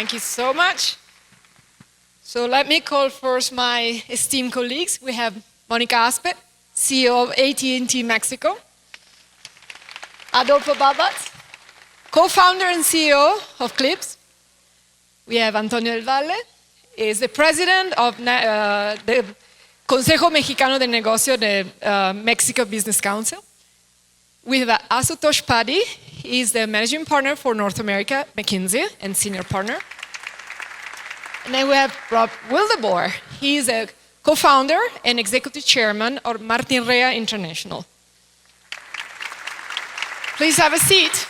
Thank you so much. So let me call first my esteemed colleagues. We have Monica Aspet, CEO of AT&T Mexico. Adolfo Babat, co-founder and CEO of Clips. We have Antonio Del Valle, is the president of the Consejo Mexicano de Negocio, the Mexico Business Council. We have Asutosh Paddy, he is the managing partner for North America, McKinsey, and senior partner. And then we have Rob Wildeboer. He is a co-founder and executive chairman of Martin Rea International. Please have a seat.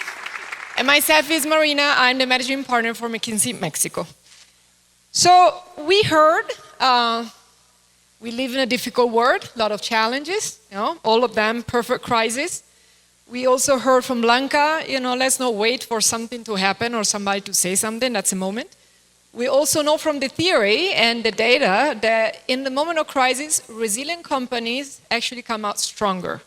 And myself is Marina. I'm the managing partner for McKinsey Mexico. So we heard, we live in a difficult world, a lot of challenges, all of them perfect crisis. We also heard from Blanca, let's not wait for something to happen or somebody to say something, that's a moment. We also know from the theory and the data that in the moment of crisis, resilient companies actually come out stronger.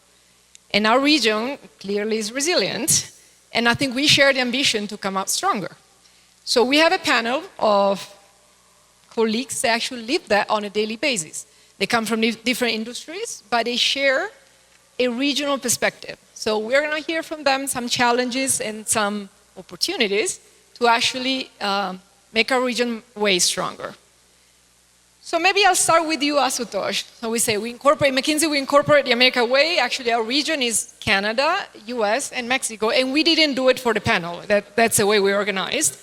And our region clearly is resilient, and I think we share the ambition to come out stronger. So we have a panel of colleagues that actually live that on a daily basis. They come from different industries, but they share a regional perspective. So we're going to hear from them some challenges and some opportunities to actually make our region way stronger. So maybe I'll start with you, Asutosh. So we say McKinsey, we incorporate the America way. Actually, our region is Canada, US, and Mexico, and we didn't do it for the panel. That's the way we organized.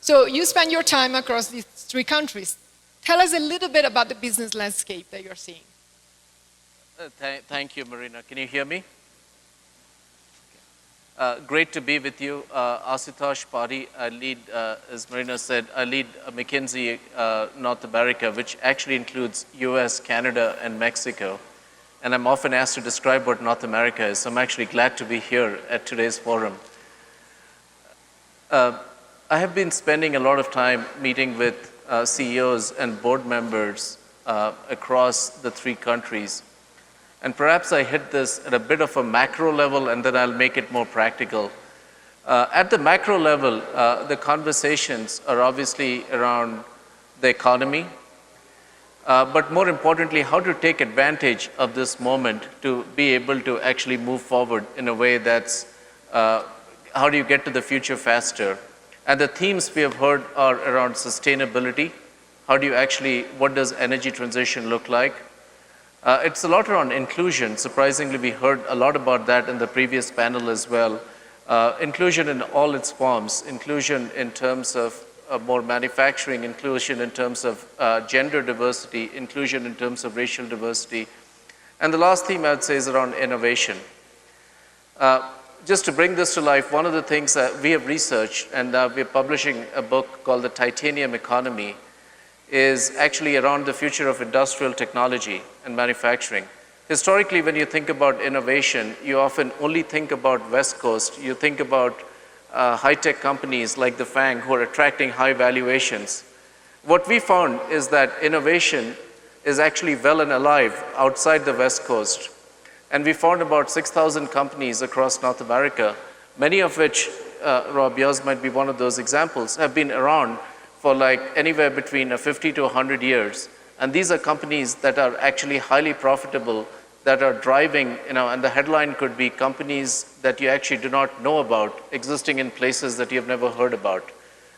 So you spend your time across these three countries. Tell us a little bit about the business landscape that you're seeing. Thank you, Marina. Can you hear me? Great to be with you. Asutosh Paddy, I lead, as Marina said, I lead McKinsey North America, which actually includes US, Canada, and Mexico. And I'm often asked to describe what North America is, so I'm actually glad to be here at today's forum. I have been spending a lot of time meeting with CEOs and board members across the three countries. And perhaps I hit this at a bit of a macro level, and then I'll make it more practical. At the macro level, the conversations are obviously around the economy, but more importantly, how to take advantage of this moment to be able to actually move forward in a way that's, how do you get to the future faster? And the themes we have heard are around sustainability. How do you actually, what does energy transition look like? It's a lot around inclusion. Surprisingly, we heard a lot about that in the previous panel as well. Inclusion in all its forms, inclusion in terms of more manufacturing, inclusion in terms of gender diversity, inclusion in terms of racial diversity. And the last theme I would say is around innovation. Just to bring this to life, one of the things that we have researched, and we're publishing a book called The Titanium Economy, is actually around the future of industrial technology and manufacturing. Historically, when you think about innovation, you often only think about West Coast. You think about high-tech companies like the FANG who are attracting high valuations. What we found is that innovation is actually well and alive outside the West Coast. And we found about 6,000 companies across North America, many of which, Rob, yours might be one of those examples, have been around for like anywhere between 50 to 100 years. And these are companies that are actually highly profitable, that are driving, and the headline could be companies that you actually do not know about, existing in places that you have never heard about.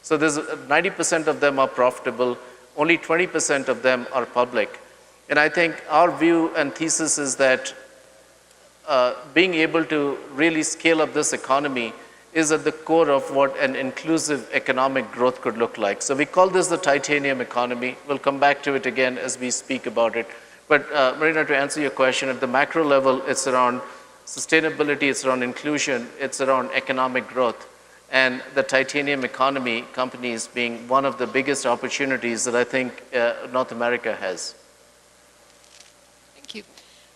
So there's 90% of them are profitable, only 20% of them are public. And I think our view and thesis is that being able to really scale up this economy is at the core of what an inclusive economic growth could look like. So we call this the titanium economy. We'll come back to it again as we speak about it. But Marina, to answer your question, at the macro level, it's around sustainability, it's around inclusion, it's around economic growth. And the titanium economy companies being one of the biggest opportunities that I think North America has. Thank you.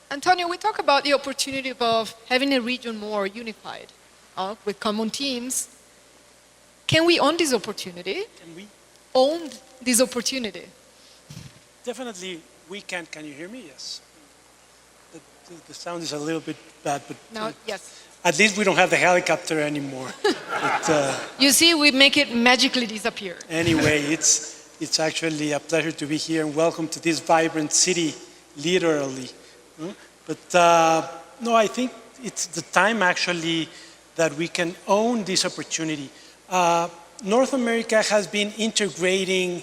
Antonio, we talk about the opportunity of having a region more unified. With common teams. Can we own this opportunity? Can we? Own this opportunity? Definitely we can. Can you hear me? Yes. The sound is a little bit bad, but now, yes. At least we don't have the helicopter anymore. But, You see, we make it magically disappear. anyway, it's actually a pleasure to be here and welcome to this vibrant city, literally. But no, I think it's the time actually that we can own this opportunity. North America has been integrating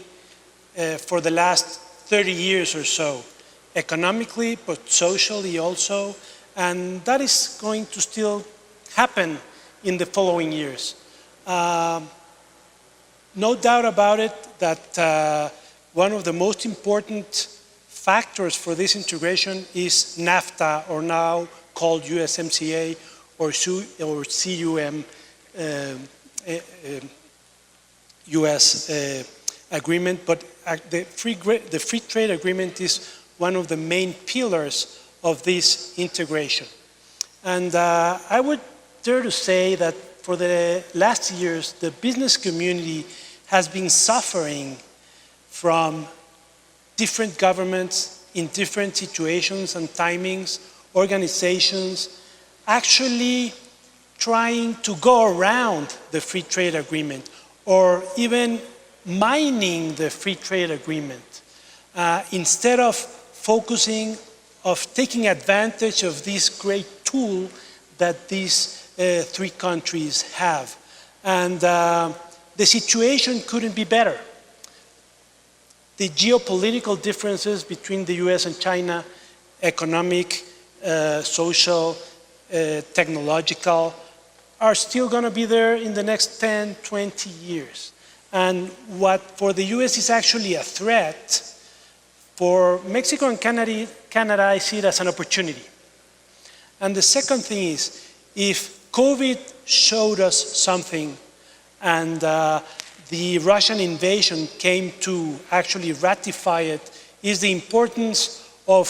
for the last 30 years or so, economically, but socially also, and that is going to still happen in the following years. No doubt about it that one of the most important factors for this integration is NAFTA, or now called USMCA or CUM, US agreement, but the free trade agreement is one of the main pillars of this integration. And I would dare to say that for the last years, the business community has been suffering from different governments in different situations and timings, organizations actually trying to go around the free trade agreement or even mining the free trade agreement instead of focusing of taking advantage of this great tool that these three countries have. And the situation couldn't be better. The geopolitical differences between the US and China, economic, social, technological, are still going to be there in the next 10, 20 years. And what for the US is actually a threat, for Mexico and Canada, I see it as an opportunity. And the second thing is, if COVID showed us something and the Russian invasion came to actually ratify it, is the importance of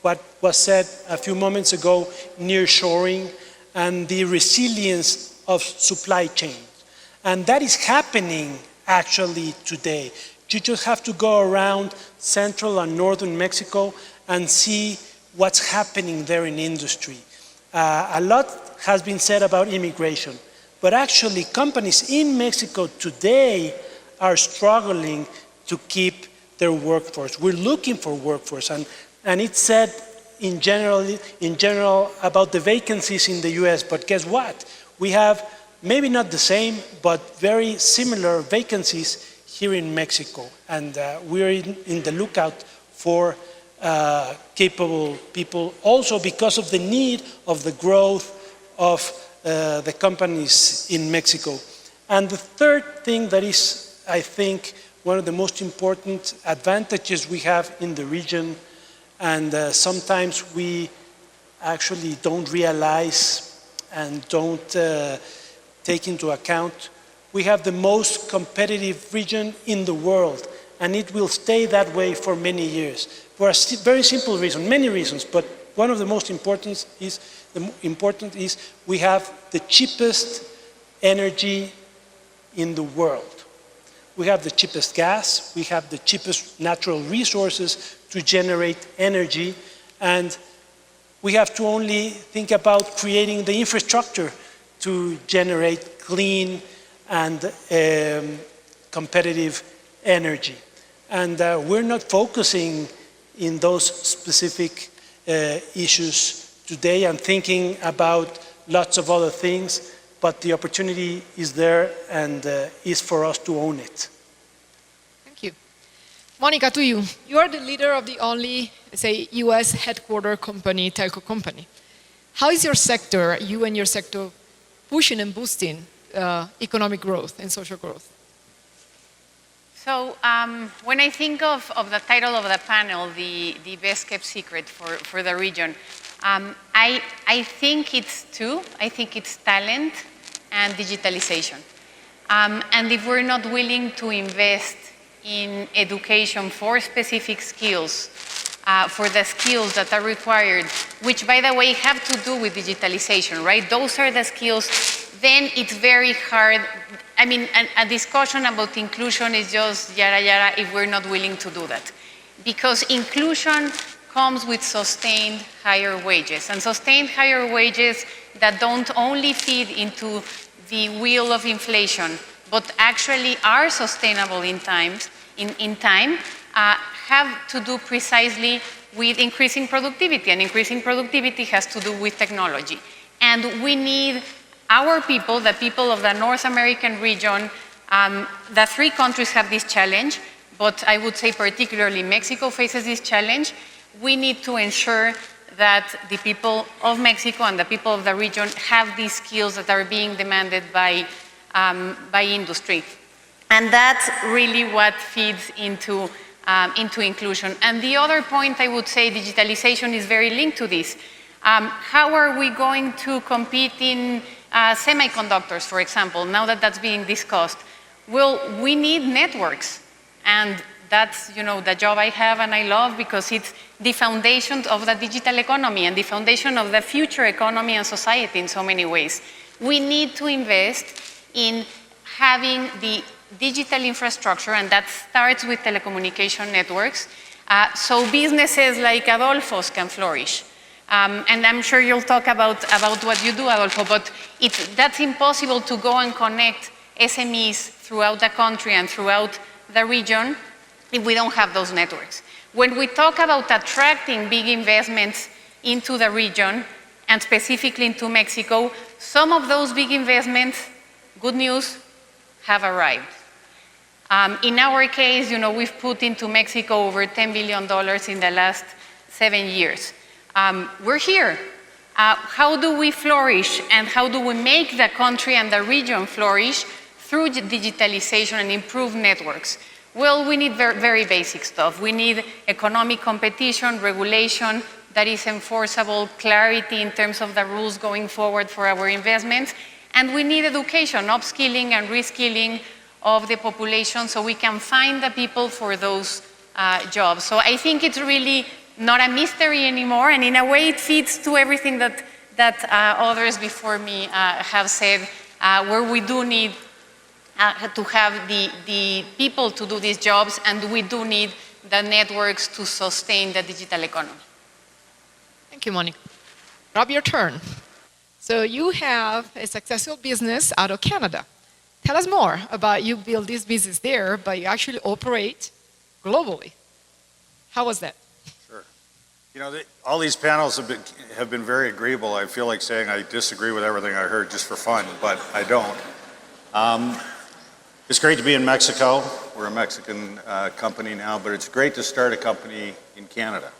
what was said a few moments ago, nearshoring, and the resilience of supply chains. And that is happening actually today. You just have to go around central and northern Mexico and see what's happening there in industry. A lot has been said about immigration, but actually companies in Mexico today are struggling to keep their workforce. We're looking for workforce, and it's said in general about the vacancies in the US, but guess what? We have maybe not the same, but very similar vacancies here in Mexico, and we're in the lookout for capable people, also because of the need of the growth of the companies in Mexico. And the third thing that is, I think, one of the most important advantages we have in the region, and sometimes we actually don't realize and don't take into account, we have the most competitive region in the world, and it will stay that way for many years. For a very simple reason, many reasons, but one of the most important is we have the cheapest energy in the world. We have the cheapest gas, we have the cheapest natural resources to generate energy, and we have to only think about creating the infrastructure to generate clean and competitive energy. And we're not focusing in those specific issues today and thinking about lots of other things, but the opportunity is there and is for us to own it. Thank you. Monica, to you. You are the leader of the only, say, US headquarter company, telco company. How is your sector, you and your sector, pushing and boosting economic growth and social growth? So when I think of the title of the panel, the best kept secret for the region, I think it's two. I think it's talent and digitalization. And if we're not willing to invest in education for specific skills, for the skills that are required, which by the way have to do with digitalization, right? Those are the skills, then it's very hard. I mean, a discussion about inclusion is just yada yada if we're not willing to do that. Because inclusion comes with sustained higher wages, and sustained higher wages that don't only feed into the wheel of inflation, but actually are sustainable in time, have to do precisely with increasing productivity, and increasing productivity has to do with technology. And we need our people, the people of the North American region, the three countries have this challenge, but I would say particularly Mexico faces this challenge. We need to ensure that the people of Mexico and the people of the region have these skills that are being demanded by industry. And that's really what feeds into inclusion. And the other point, I would say, digitalization is very linked to this. How are we going to compete in semiconductors, for example, now that that's being discussed? Well, we need networks. And that's, the job I have and I love, because it's the foundation of the digital economy and the foundation of the future economy and society in so many ways. We need to invest in having the digital infrastructure, and that starts with telecommunication networks, so businesses like Adolfo's can flourish. And I'm sure you'll talk about what you do, Adolfo, but that's impossible to go and connect SMEs throughout the country and throughout the region if we don't have those networks. When we talk about attracting big investments into the region, and specifically into Mexico, some of those big investments, good news, have arrived. In our case, we've put into Mexico over $10 billion in the last 7 years. We're here. How do we flourish, and how do we make the country and the region flourish through digitalization and improved networks? Well, we need very basic stuff. We need economic competition, regulation that is enforceable, clarity in terms of the rules going forward for our investments, and we need education, upskilling and reskilling of the population so we can find the people for those jobs. So I think it's really not a mystery anymore, and in a way it feeds to everything that others before me have said, where we do need to have the people to do these jobs, and we do need the networks to sustain the digital economy. Thank you, Monica. Rob, your turn. So you have a successful business out of Canada. Tell us more about you build this business there, but you actually operate globally. How was that? Sure. All these panels have been very agreeable. I feel like saying I disagree with everything I heard just for fun, but I don't. It's great to be in Mexico. We're a Mexican company now, but it's great to start a company in Canada.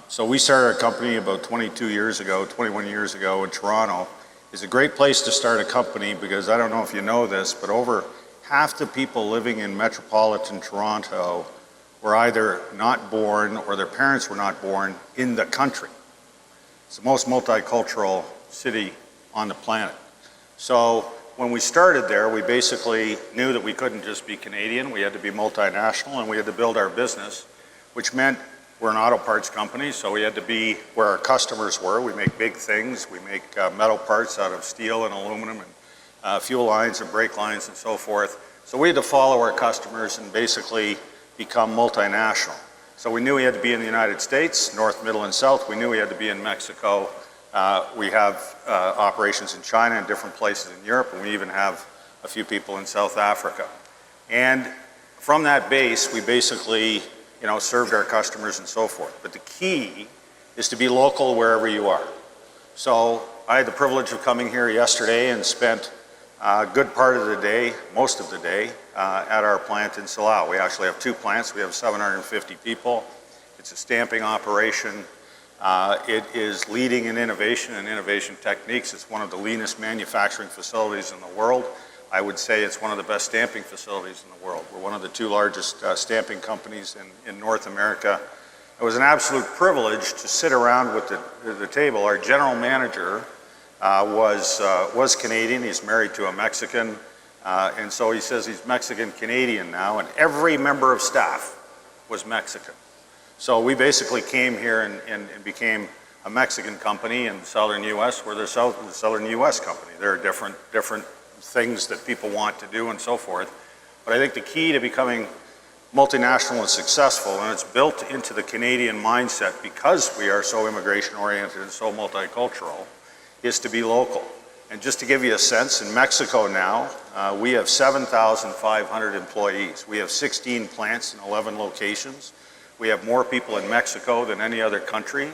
So we started our company about 21 years ago in Toronto. It's a great place to start a company because I don't know if you know this, but over half the people living in metropolitan Toronto were either not born or their parents were not born in the country. It's the most multicultural city on the planet. So when we started there, we basically knew that we couldn't just be Canadian, we had to be multinational, and we had to build our business, which meant we're an auto parts company, so we had to be where our customers were. We make big things. We make metal parts out of steel and aluminum and fuel lines and brake lines and so forth. So we had to follow our customers and basically become multinational. So we knew we had to be in the United States, North, Middle, and South. We knew we had to be in Mexico. We have operations in China and different places in Europe, and we even have a few people in South Africa. And from that base, we basically served our customers and so forth. But the key is to be local wherever you are. So I had the privilege of coming here yesterday and spent a good part of the day, most of the day, at our plant in Silao. We actually have 2 plants. We have 750 people. It's a stamping operation. It is leading in innovation and innovation techniques. It's one of the leanest manufacturing facilities in the world. I would say it's one of the best stamping facilities in the world. We're one of the 2 largest stamping companies in North America. It was an absolute privilege to sit around with the table. Our general manager was Canadian. He's married to a Mexican. And so he says he's Mexican-Canadian now, and every member of staff was Mexican. So we basically came here and became a Mexican company in the southern U.S. We're the southern U.S. company. There are different things that people want to do and so forth. But I think the key to becoming multinational and successful, and it's built into the Canadian mindset because we are so immigration oriented and so multicultural, is to be local. And just to give you a sense, in Mexico now, we have 7,500 employees. We have 16 plants in 11 locations. We have more people in Mexico than any other country.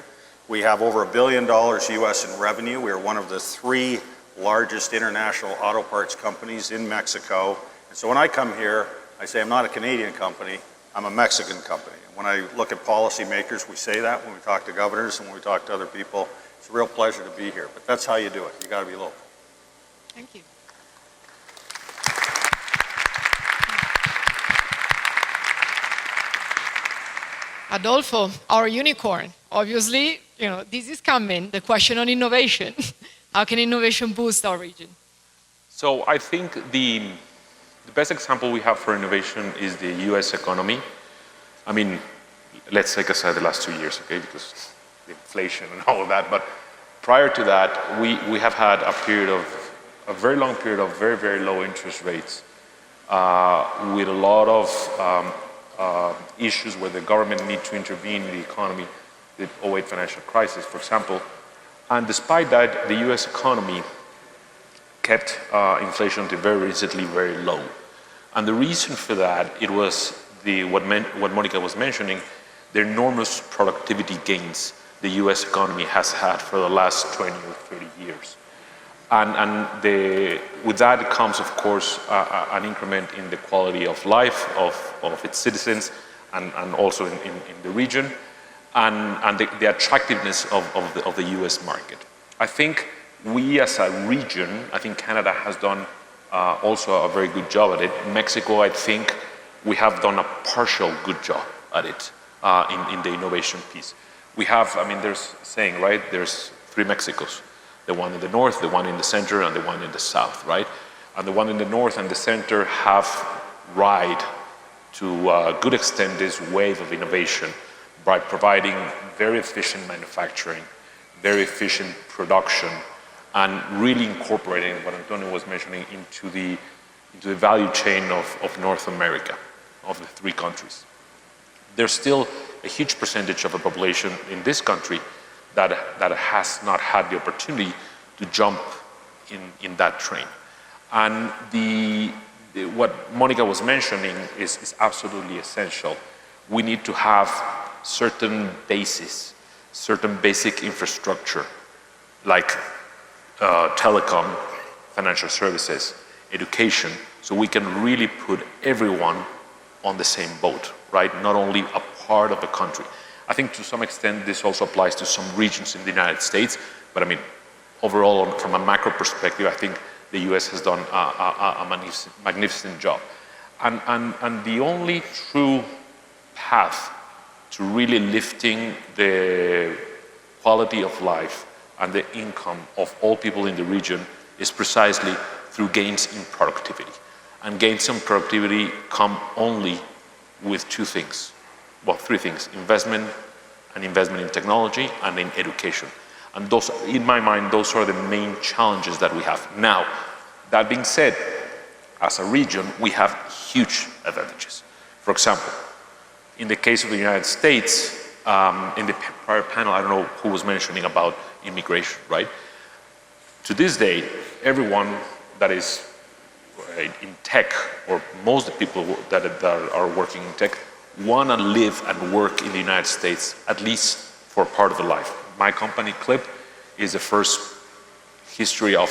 We have over $1 billion US in revenue. We are one of the 3 largest international auto parts companies in Mexico. And so when I come here, I say I'm not a Canadian company, I'm a Mexican company. When I look at policymakers, we say that when we talk to governors and when we talk to other people. It's a real pleasure to be here, but that's how you do it. You got to be local. Thank you. Adolfo, our unicorn. Obviously, this is coming, the question on innovation. How can innovation boost our region? So I think the best example we have for innovation is the US economy. I mean, let's take aside the last 2 years, okay, because the inflation and all of that, but prior to that, we have had a very long period of very, very low interest rates with a lot of issues where the government need to intervene in the economy, the 2008 financial crisis, for example. And despite that, the US economy kept inflation until very recently very low. And the reason for that, it was what Monica was mentioning, the enormous productivity gains the US economy has had for the last 20 or 30 years. And with that comes, of course, an increment in the quality of life of its citizens and also in the region, and the attractiveness of the US market. I think we as a region, I think Canada has done also a very good job at it. Mexico, I think we have done a partial good job at it in the innovation piece. We have, I mean, there's a saying, right? There's 3 Mexicos. The one in the north, the one in the center, and the one in the south, right? And the one in the north and the center have ride to a good extent this wave of innovation by providing very efficient manufacturing, very efficient production, and really incorporating what Antonio was mentioning into the value chain of North America, of the 3 countries. There's still a huge percentage of the population in this country that has not had the opportunity to jump in that train. And what Monica was mentioning is absolutely essential. We need to have certain bases, certain basic infrastructure, like telecom, financial services, education, so we can really put everyone on the same boat, right? Not only a part of the country. I think to some extent this also applies to some regions in the United States, but I mean, overall, from a macro perspective, I think the US has done a magnificent job. And the only true path to really lifting the quality of life and the income of all people in the region is precisely through gains in productivity. And gains in productivity come only with 2 things. Well, 3 things: investment in technology and in education. And those, in my mind, those are the main challenges that we have. Now, that being said, as a region, we have huge advantages. For example, in the case of the United States, in the prior panel, I don't know who was mentioning about immigration, right? To this day, everyone that is in tech, or most of the people that are working in tech, want to live and work in the United States, at least for part of their life. My company, Clip, is the first history of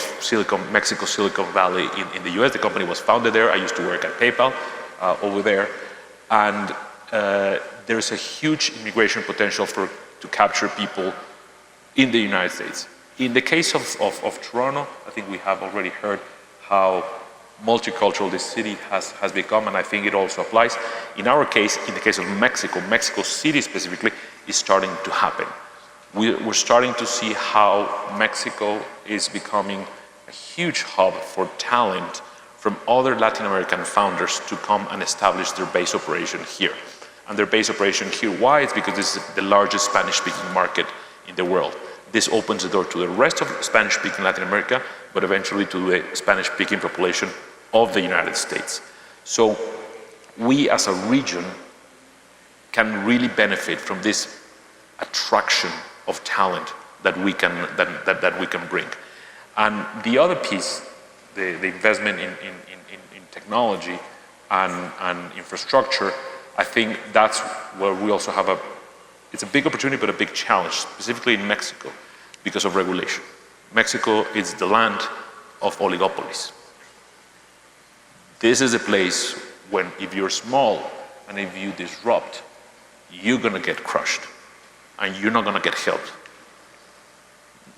Mexico Silicon Valley in the US. The company was founded there. I used to work at PayPal over there. And there's a huge immigration potential to capture people in the United States. In the case of Toronto, I think we have already heard how multicultural this city has become, and I think it also applies. In our case, in the case of Mexico, Mexico City specifically, is starting to happen. We're starting to see how Mexico is becoming a huge hub for talent from other Latin American founders to come and establish their base operation here. And their base operation here, why? It's because this is the largest Spanish-speaking market in the world. This opens the door to the rest of Spanish-speaking Latin America, but eventually to the Spanish-speaking population of the United States. So we as a region can really benefit from this attraction of talent that we can bring. And the other piece, the investment in technology and infrastructure, I think that's where we also have it's a big opportunity but a big challenge, specifically in Mexico, because of regulation. Mexico is the land of oligopolies. This is a place when if you're small and if you disrupt, you're gonna get crushed and you're not gonna get helped.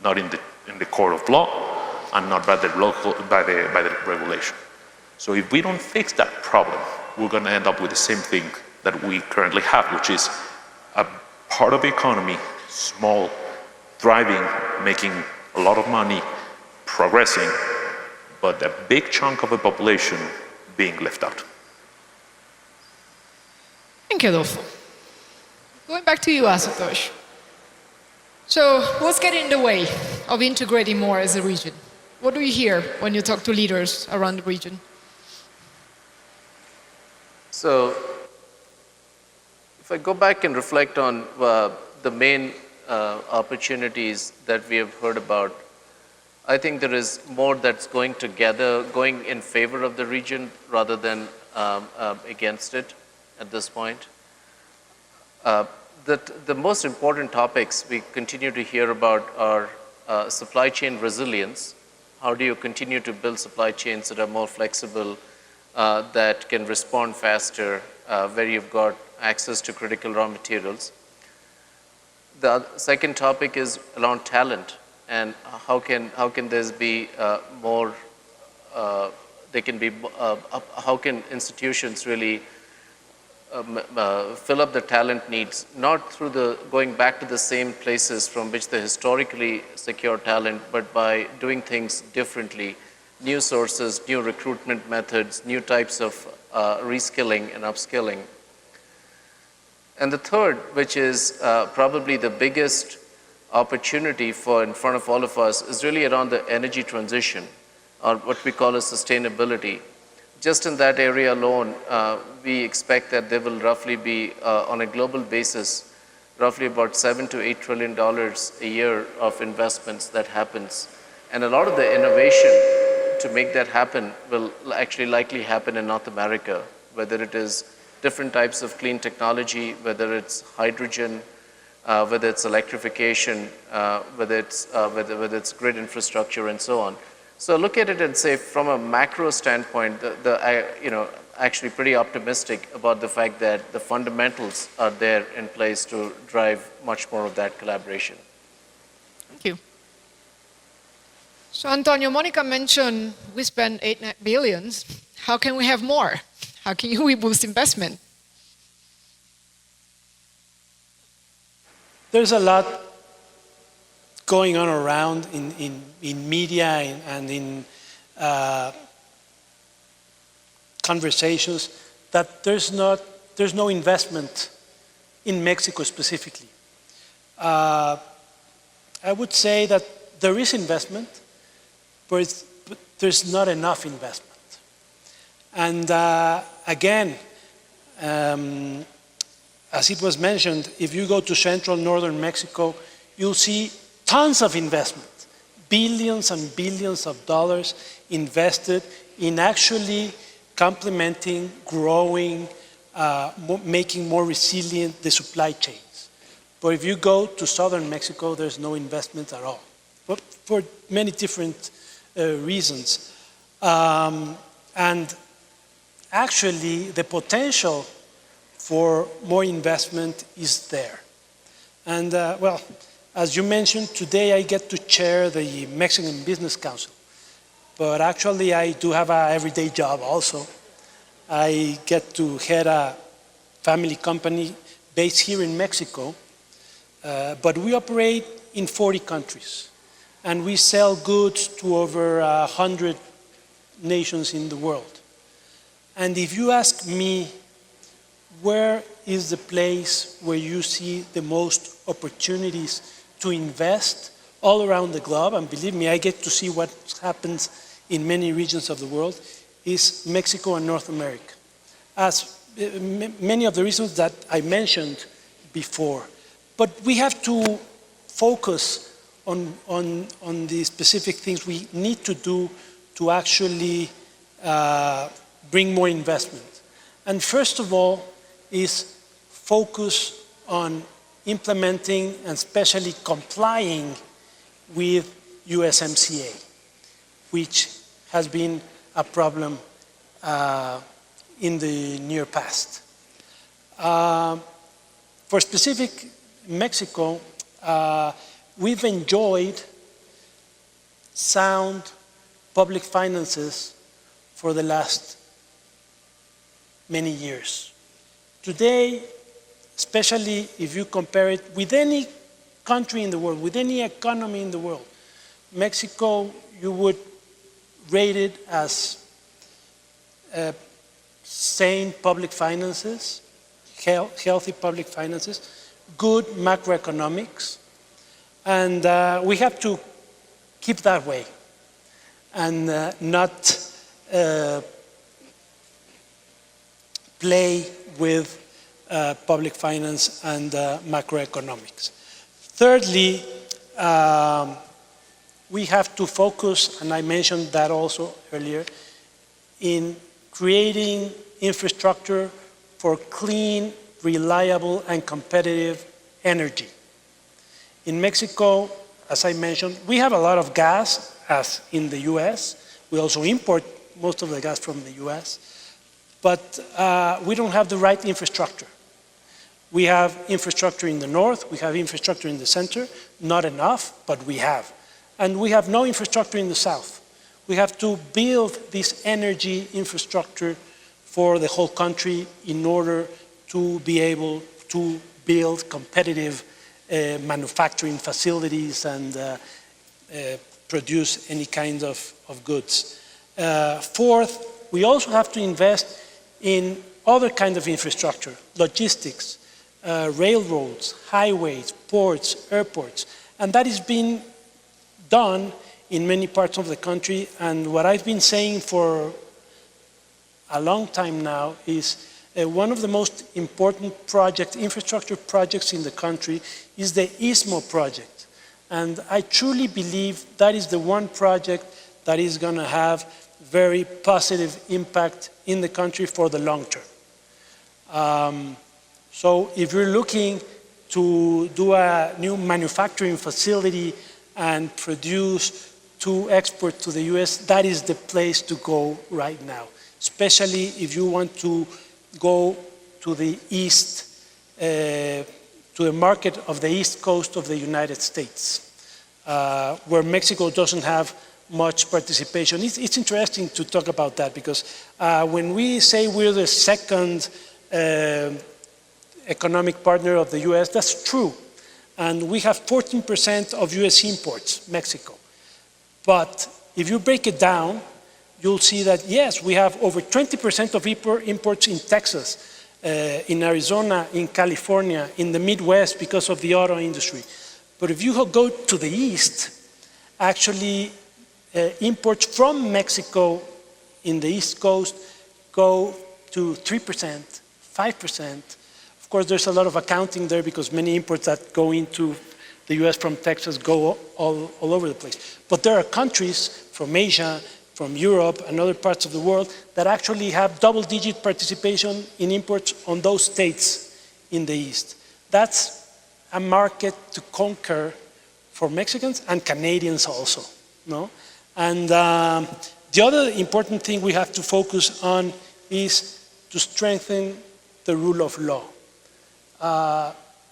Not in the court of law and not by the regulation. So if we don't fix that problem, we're gonna end up with the same thing that we currently have, which is a part of the economy, small, thriving, making a lot of money, progressing, but a big chunk of the population being left out. Thank you, Adolfo. Going back to you, Asatosh. So what's getting in the way of integrating more as a region? What do you hear when you talk to leaders around the region? So if I go back and reflect on the main opportunities that we have heard about, I think there is more that's going in favor of the region rather than against it at this point. The most important topics we continue to hear about are supply chain resilience. How do you continue to build supply chains that are more flexible, that can respond faster, where you've got access to critical raw materials? The second topic is around talent, and how can this be more? How can institutions really fill up the talent needs, not through going back to the same places from which they historically secure talent, but by doing things differently, new sources, new recruitment methods, new types of reskilling and upskilling. And the third, which is probably the biggest opportunity in front of all of us, is really around the energy transition, or what we call as sustainability. Just in that area alone, we expect that there will roughly be, on a global basis, roughly about $7 to $8 trillion a year of investments that happens. And a lot of the innovation to make that happen will actually likely happen in North America, whether it is different types of clean technology, whether it's hydrogen, whether it's electrification, whether it's grid infrastructure and so on. So look at it and say, from a macro standpoint, actually pretty optimistic about the fact that the fundamentals are there in place to drive much more of that collaboration. Thank you. So Antonio, Monica mentioned we spend $8 billion. How can we have more? How can we boost investment? There's a lot going on around in media and in conversations that there's no investment in Mexico specifically. I would say that there is investment, but there's not enough investment. And again, as it was mentioned, if you go to central northern Mexico, you'll see tons of investment, billions and billions of dollars invested in actually complementing, growing, making more resilient the supply chains. But if you go to southern Mexico, there's no investment at all, but for many different reasons. And actually, the potential for more investment is there. And well, as you mentioned, today I get to chair the Mexican Business Council. But actually, I do have an everyday job also. I get to head a family company based here in Mexico, but we operate in 40 countries. And we sell goods to over 100 nations in the world. And if you ask me, where is the place where you see the most opportunities to invest all around the globe, and believe me, I get to see what happens in many regions of the world, is Mexico and North America. As many of the reasons that I mentioned before. But we have to focus on the specific things we need to do to actually bring more investment. And first of all is focus on implementing and especially complying with USMCA, which has been a problem in the near past. For specific Mexico, we've enjoyed sound public finances for the last many years. Today, especially if you compare it with any country in the world, with any economy in the world, Mexico, you would rate it as sane public finances, healthy public finances, good macroeconomics, and we have to keep that way and not play with public finance and macroeconomics. Thirdly, we have to focus, and I mentioned that also earlier, in creating infrastructure for clean, reliable, and competitive energy. In Mexico, as I mentioned, we have a lot of gas, as in the US. We also import most of the gas from the US, but we don't have the right infrastructure. We have infrastructure in the north, we have infrastructure in the center, not enough, but we have. And we have no infrastructure in the south. We have to build this energy infrastructure for the whole country in order to be able to build competitive manufacturing facilities and produce any kind of goods. Fourth, we also have to invest in other kinds of infrastructure, logistics, railroads, highways, ports, airports, and that is being done in many parts of the country. And what I've been saying for a long time now is one of the most important projects, infrastructure projects in the country is the Istmo project. And I truly believe that is the one project that is going to have very positive impact in the country for the long term. So if you're looking to do a new manufacturing facility and produce to export to the US, that is the place to go right now, especially if you want to go to the east, to the market of the east coast of the United States, where Mexico doesn't have much participation. It's interesting to talk about that because when we say we're the second economic partner of the US, that's true. And we have 14% of US imports, Mexico. But if you break it down, you'll see that, yes, we have over 20% of imports in Texas, in Arizona, in California, in the Midwest because of the auto industry. But if you go to the east, actually imports from Mexico in the East Coast go to 3%, 5%. Of course, there's a lot of accounting there because many imports that go into the US from Texas go all over the place. But there are countries from Asia, from Europe and other parts of the world that actually have double-digit participation in imports on those states in the East. That's a market to conquer for Mexicans and Canadians also, no? And the other important thing we have to focus on is to strengthen the rule of law.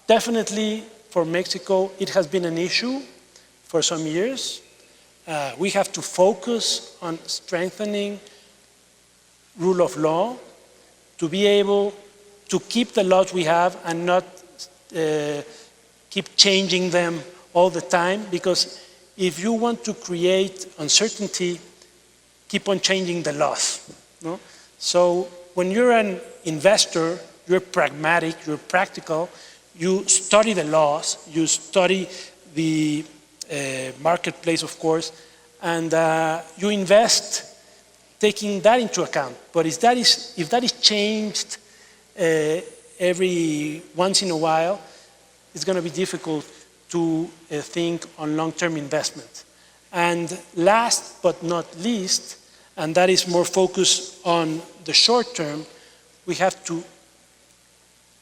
Definitely for Mexico, it has been an issue for some years. We have to focus on strengthening rule of law to be able to keep the laws we have and not keep changing them all the time, because if you want to create uncertainty, keep on changing the laws. No? So when you're an investor, you're pragmatic, you're practical, you study the laws, you study the marketplace, of course, and you invest taking that into account. But if that is changed every once in a while, it's going to be difficult to think on long-term investment. And last but not least, and that is more focused on the short term, we have to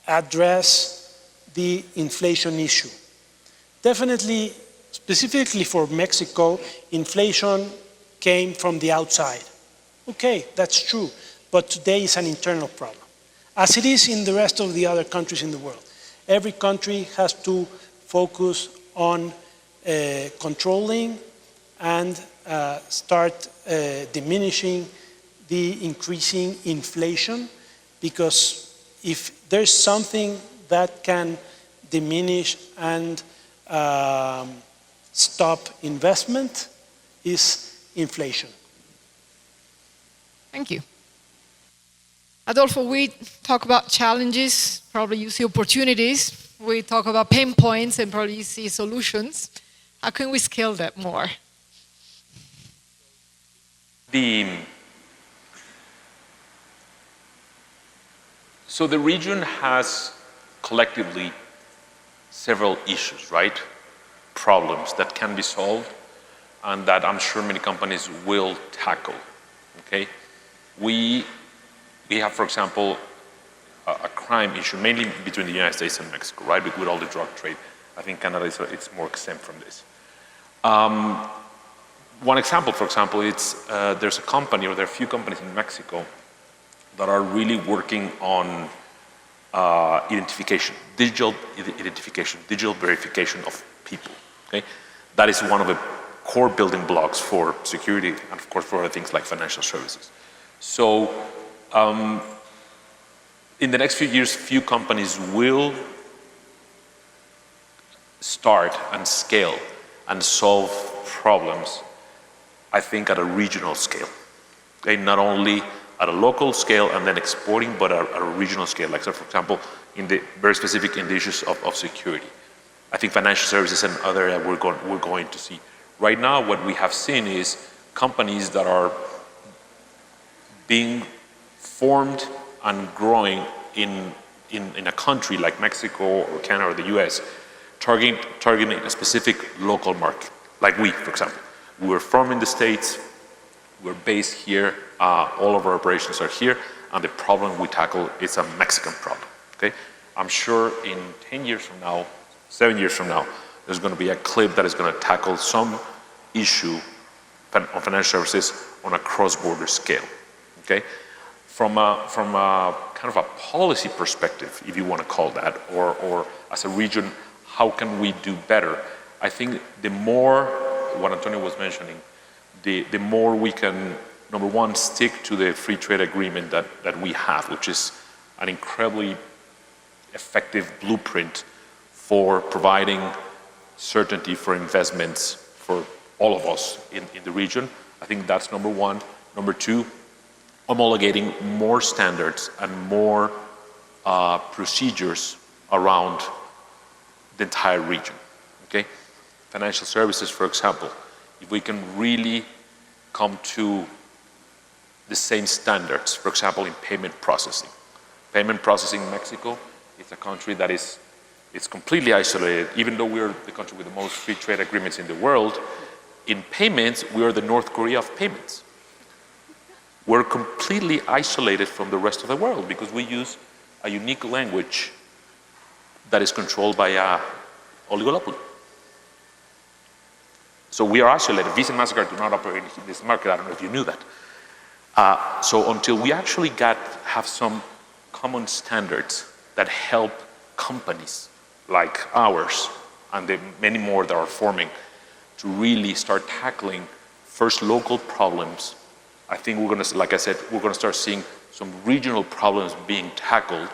address the inflation issue. Definitely, specifically for Mexico, inflation came from the outside. Okay, that's true, but today it's an internal problem, as it is in the rest of the other countries in the world. Every country has to focus on controlling and start diminishing the increasing inflation, because if there's something that can diminish and stop investment, is inflation. Thank you. Adolfo, we talk about challenges, probably you see opportunities. We talk about pain points and probably you see solutions. How can we scale that more? So the region has collectively several issues, right? Problems that can be solved and that I'm sure many companies will tackle, okay? We have, for example, a crime issue, mainly between the United States and Mexico, right? With all the drug trade. I think Canada it's more exempt from this. One example, for example, there's a company, or there are a few companies in Mexico that are really working on identification, digital identification, digital verification of people, okay? That is one of the core building blocks for security and of course for other things like financial services. So in the next few years, few companies will start and scale and solve problems, I think, at a regional scale. Okay? Not only at a local scale and then exporting, but at a regional scale. Like, so for example, in the very specific in the issues of security. I think financial services and other area we're going to see. Right now, what we have seen is companies that are being formed and growing in a country like Mexico or Canada or the US, targeting a specific local market. Like we, for example. We were formed in the States, we're based here, all of our operations are here, and the problem we tackle is a Mexican problem, okay? I'm sure in 10 years from now, 7 years from now, there's going to be a clip that is going to tackle some issue on financial services on a cross-border scale, okay? From a kind of a policy perspective, if you want to call that, or as a region, how can we do better? I think the more, what Antonio was mentioning, the more we can, number one, stick to the free trade agreement that we have, which is an incredibly effective blueprint for providing certainty for investments for all of us in the region. I think that's number one. Number two, homologating more standards and more procedures around the entire region, okay? Financial services, for example, if we can really come to the same standards, for example, in payment processing. Payment processing in Mexico is a country that is completely isolated. Even though we're the country with the most free trade agreements in the world, in payments, we are the North Korea of payments. We're completely isolated from the rest of the world because we use a unique language that is controlled by a oligopoly. So we are isolated. Visa and MasterCard do not operate in this market. I don't know if you knew that. So until we actually have some common standards that help companies like ours and the many more that are forming to really start tackling first local problems, I think we're going to, like I said, we're going to start seeing some regional problems being tackled.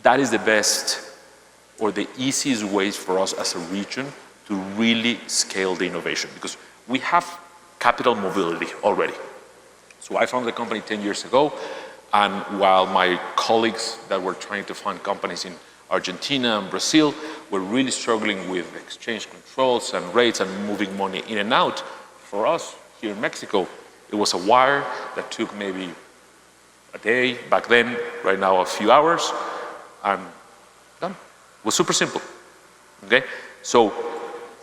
That is the best or the easiest ways for us as a region to really scale the innovation, because we have capital mobility already. So I founded the company 10 years ago, and while my colleagues that were trying to fund companies in Argentina and Brazil were really struggling with exchange controls and rates and moving money in and out, for us here in Mexico, it was a wire that took maybe a day back then, right now a few hours, and done. It was super simple, okay? So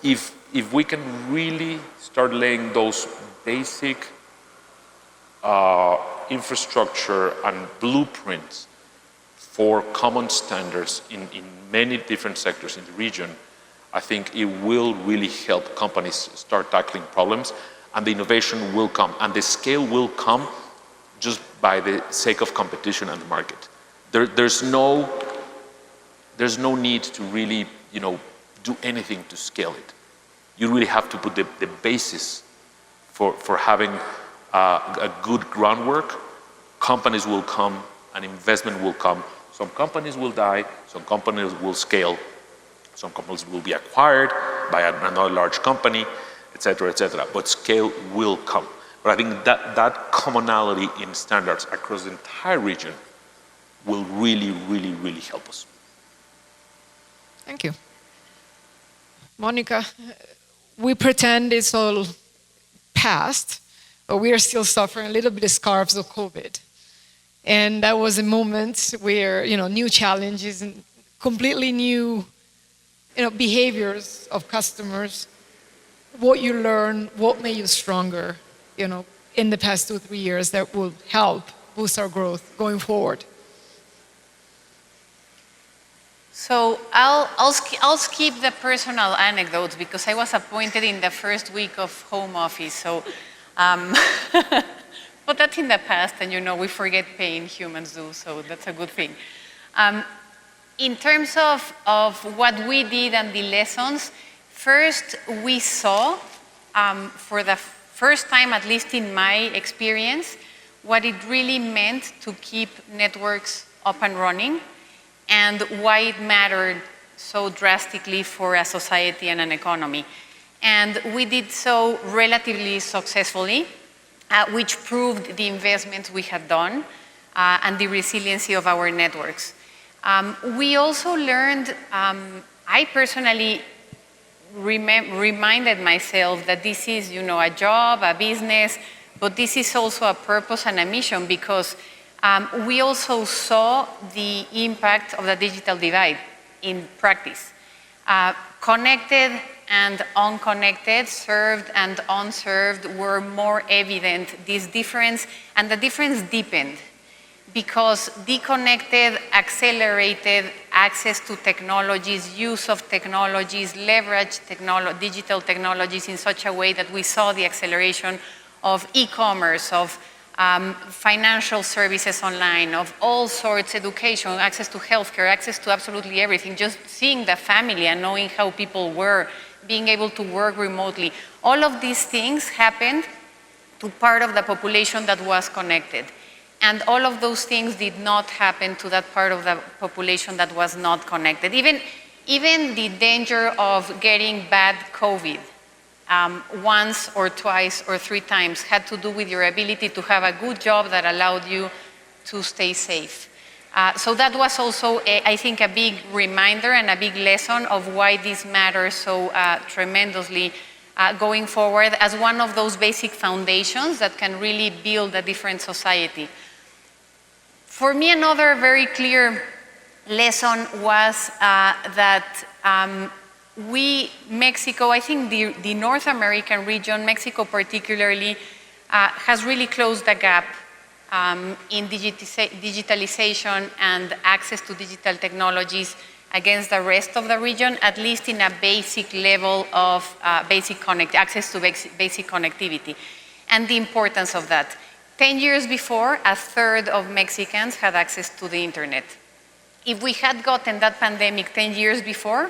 if we can really start laying those basic infrastructure and blueprints for common standards in many different sectors in the region, I think it will really help companies start tackling problems, and the innovation will come, and the scale will come just by the sake of competition and the market. There's no need to really, do anything to scale it. You really have to put the basis for having a good groundwork. Companies will come, and investment will come. Some companies will die, some companies will scale, some companies will be acquired by another large company, et cetera, but scale will come. But I think that commonality in standards across the entire region will really, really, really help us. Thank you. Monica, we pretend it's all past, but we are still suffering a little bit of scars of COVID. And that was a moment where, new challenges and completely new, behaviors of customers, what you learn, what made you stronger, in the past 2-3 years that will help boost our growth going forward. So I'll skip the personal anecdotes because I was appointed in the first week of home office. So, but that's in the past, and we forget pain, humans do, so that's a good thing. In terms of what we did and the lessons, first we saw, for the first time, at least in my experience, what it really meant to keep networks up and running, and why it mattered so drastically for a society and an economy. And we did so relatively successfully, which proved the investments we had done and the resiliency of our networks. We also learned, I personally reminded myself that this is, a job, a business, but this is also a purpose and a mission, because we also saw the impact of the digital divide in practice. Connected and unconnected, served and unserved were more evident, this difference, and the difference deepened because deconnected accelerated access to technologies, use of technologies, leverage digital technologies in such a way that we saw the acceleration of e-commerce, of financial services online, of all sorts, education, access to healthcare, access to absolutely everything, just seeing the family and knowing how people were, being able to work remotely. All of these things happened to part of the population that was connected. And all of those things did not happen to that part of the population that was not connected. Even the danger of getting bad COVID once or twice or 3 times had to do with your ability to have a good job that allowed you to stay safe. So that was also, I think, a big reminder and a big lesson of why this matters so tremendously going forward as one of those basic foundations that can really build a different society. For me, another very clear lesson was that Mexico, I think the North American region, Mexico particularly, has really closed the gap in digitalization and access to digital technologies against the rest of the region, at least in a basic level of access to basic connectivity, and the importance of that. 10 years before, 1/3 of Mexicans had access to the internet. If we had gotten that pandemic 10 years before,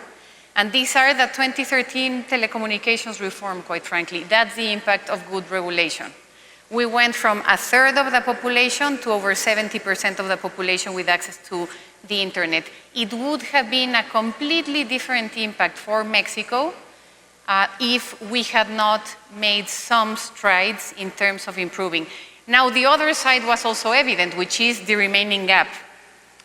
and these are the 2013 telecommunications reform, quite frankly, that's the impact of good regulation. We went from 1/3 of the population to over 70% of the population with access to the internet. It would have been a completely different impact for Mexico if we had not made some strides in terms of improving. Now, the other side was also evident, which is the remaining gap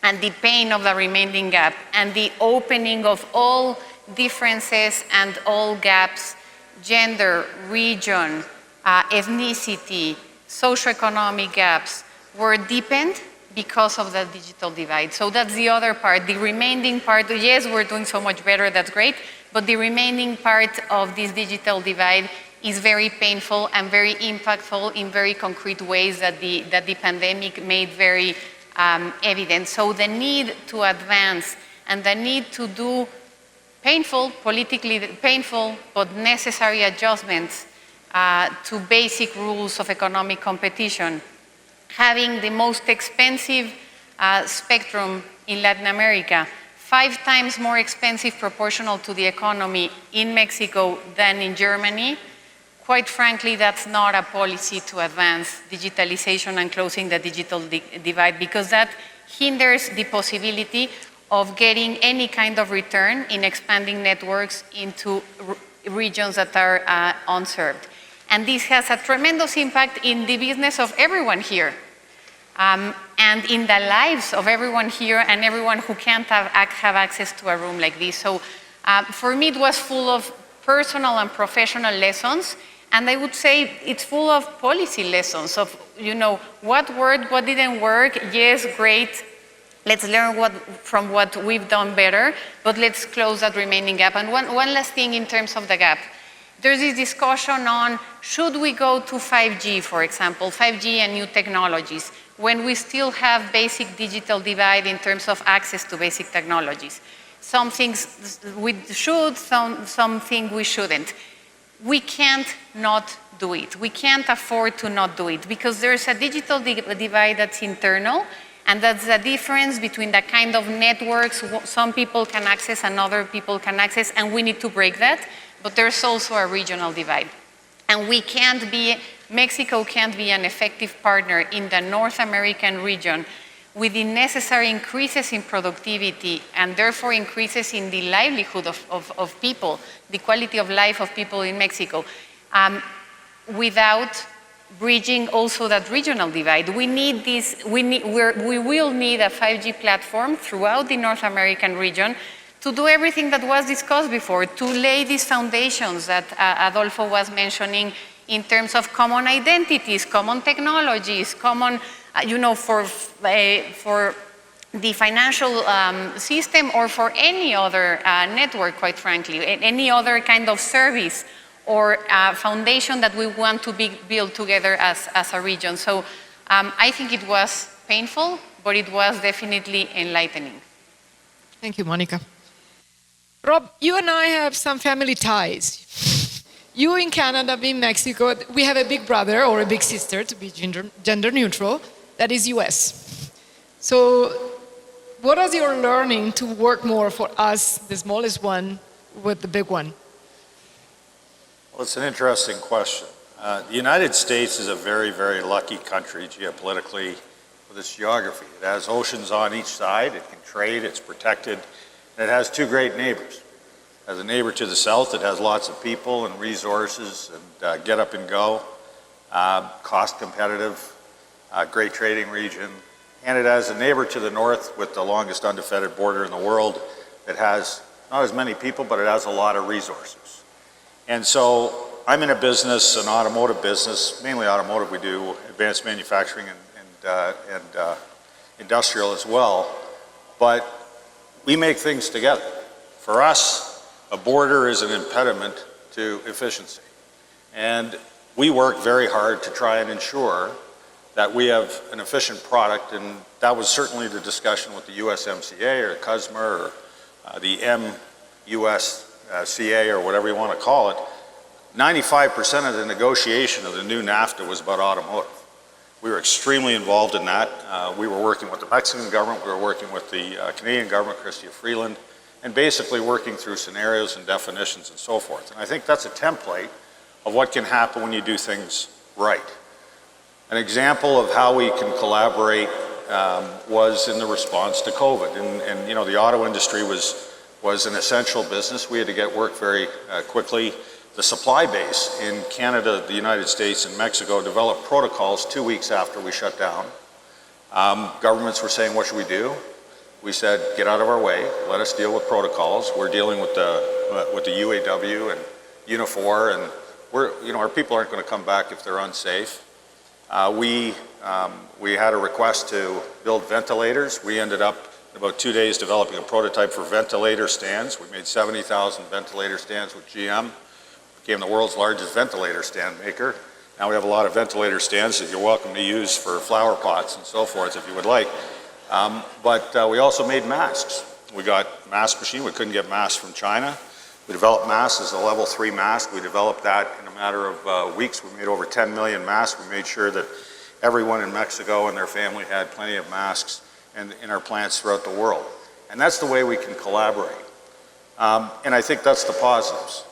and the pain of the remaining gap and the opening of all differences and all gaps, gender, region, ethnicity, socioeconomic gaps, were deepened because of the digital divide. So that's the other part. The remaining part, yes, we're doing so much better, that's great, but the remaining part of this digital divide is very painful and very impactful in very concrete ways that the pandemic made very evident. So the need to advance and the need to do painful, politically painful, but necessary adjustments to basic rules of economic competition. Having the most expensive spectrum in Latin America, 5 times more expensive proportional to the economy in Mexico than in Germany. Quite frankly, that's not a policy to advance digitalization and closing the digital divide, because that hinders the possibility of getting any kind of return in expanding networks into regions that are unserved. And this has a tremendous impact in the business of everyone here, and in the lives of everyone here and everyone who can't have access to a room like this. So for me, it was full of personal and professional lessons. And I would say it's full of policy lessons of, what worked, what didn't work. Yes, great. Let's learn from what we've done better, but let's close that remaining gap. And one last thing in terms of the gap. There's this discussion on, should we go to 5G, for example, 5G and new technologies, when we still have basic digital divide in terms of access to basic technologies. Some things we should, some things we shouldn't. We can't not do it. We can't afford to not do it, because there's a digital divide that's internal, and that's the difference between the kind of networks some people can access and other people can access, and we need to break that. But there's also a regional divide. And Mexico can't be an effective partner in the North American region with the necessary increases in productivity and therefore increases in the livelihood of people, the quality of life of people in Mexico, without bridging also that regional divide. We need this, we will need a 5G platform throughout the North American region to do everything that was discussed before, to lay these foundations that Adolfo was mentioning in terms of common identities, common technologies, common, for the financial system or for any other network, quite frankly, any other kind of service or foundation that we want to build together as a region. So I think it was painful, but it was definitely enlightening. Thank you, Monica. Rob, you and I have some family ties. You in Canada, me in Mexico, we have a big brother or a big sister, to be gender neutral, that is US. So what is your learning to work more for us, the smallest one, with the big one? Well, it's an interesting question. The United States is a very, very lucky country geopolitically with its geography. It has oceans on each side, it can trade, it's protected, and it has 2 great neighbors. It has a neighbor to the south that has lots of people and resources and get up and go, cost competitive, great trading region. And it has a neighbor to the north with the longest undefended border in the world that has not as many people, but it has a lot of resources. And so I'm in a business, an automotive business, mainly automotive. We do advanced manufacturing and industrial as well. But we make things together. For us, a border is an impediment to efficiency. And we work very hard to try and ensure that we have an efficient product, and that was certainly the discussion with the USMCA or CUSMA or the MUSCA or whatever you want to call it. 95% of the negotiation of the new NAFTA was about automotive. We were extremely involved in that. We were working with the Mexican government, we were working with the Canadian government, Chrystia Freeland, and basically working through scenarios and definitions and so forth. And I think that's a template of what can happen when you do things right. An example of how we can collaborate was in the response to COVID. And the auto industry was an essential business. We had to get work very quickly. The supply base in Canada, the United States, and Mexico developed protocols 2 weeks after we shut down. Governments were saying, what should we do? We said, get out of our way, let us deal with protocols. We're dealing with the UAW and Unifor, and our people aren't going to come back if they're unsafe. We had a request to build ventilators. We ended up in about 2 days developing a prototype for ventilator stands. We made 70,000 ventilator stands with GM. Became the world's largest ventilator stand maker. Now we have a lot of ventilator stands that you're welcome to use for flower pots and so forth if you would like. But we also made masks. We got mask machine. We couldn't get masks from China. We developed masks as a level 3 mask. We developed that in a matter of weeks. We made over 10 million masks. We made sure that everyone in Mexico and their family had plenty of masks in our plants throughout the world. And that's the way we can collaborate. And I think that's the positives.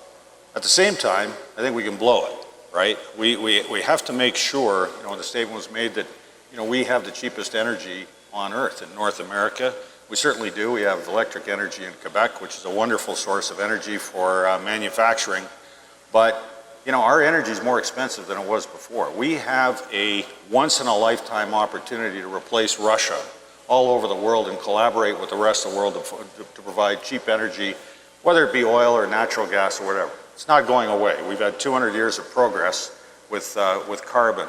At the same time, I think we can blow it, right? We have to make sure, the statement was made that, we have the cheapest energy on Earth in North America. We certainly do. We have electric energy in Quebec, which is a wonderful source of energy for manufacturing. But, our energy is more expensive than it was before. We have a once-in-a-lifetime opportunity to replace Russia all over the world and collaborate with the rest of the world to provide cheap energy, whether it be oil or natural gas or whatever. It's not going away. We've had 200 years of progress with carbon.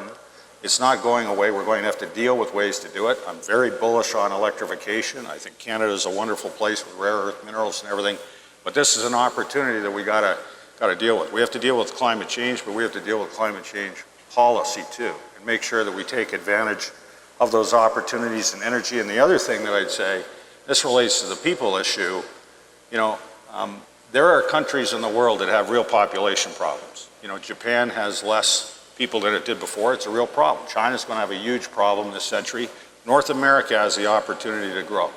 It's not going away. We're going to have to deal with ways to do it. I'm very bullish on electrification. I think Canada is a wonderful place with rare earth minerals and everything. But this is an opportunity that we got to deal with. We have to deal with climate change, but we have to deal with climate change policy too, and make sure that we take advantage of those opportunities in energy. And the other thing that I'd say, this relates to the people issue, there are countries in the world that have real population problems. Japan has less people than it did before. It's a real problem. China's going to have a huge problem this century. North America has the opportunity to grow.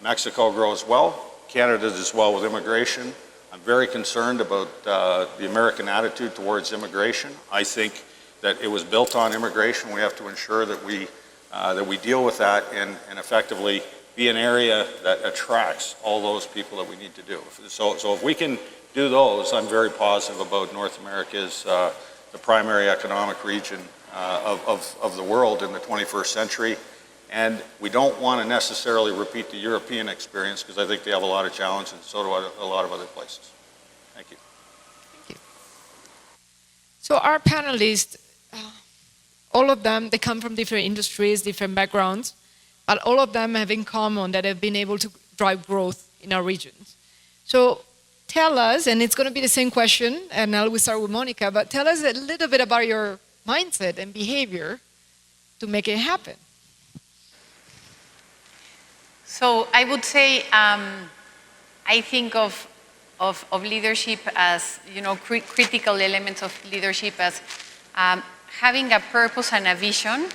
Mexico grows well. Canada does well with immigration. I'm very concerned about the American attitude towards immigration. I think that it was built on immigration. We have to ensure that we deal with that and effectively be an area that attracts all those people that we need to do. So if we can do those, I'm very positive about North America's the primary economic region of the world in the 21st century. And we don't want to necessarily repeat the European experience because I think they have a lot of challenges, and so do a lot of other places. Thank you. Thank you. So our panelists, all of them, they come from different industries, different backgrounds, but all of them have in common that they've been able to drive growth in our regions. So tell us, and it's going to be the same question, and now we start with Monica, but tell us a little bit about your mindset and behavior to make it happen. So I would say I think of leadership as, critical elements of leadership as having a purpose and a vision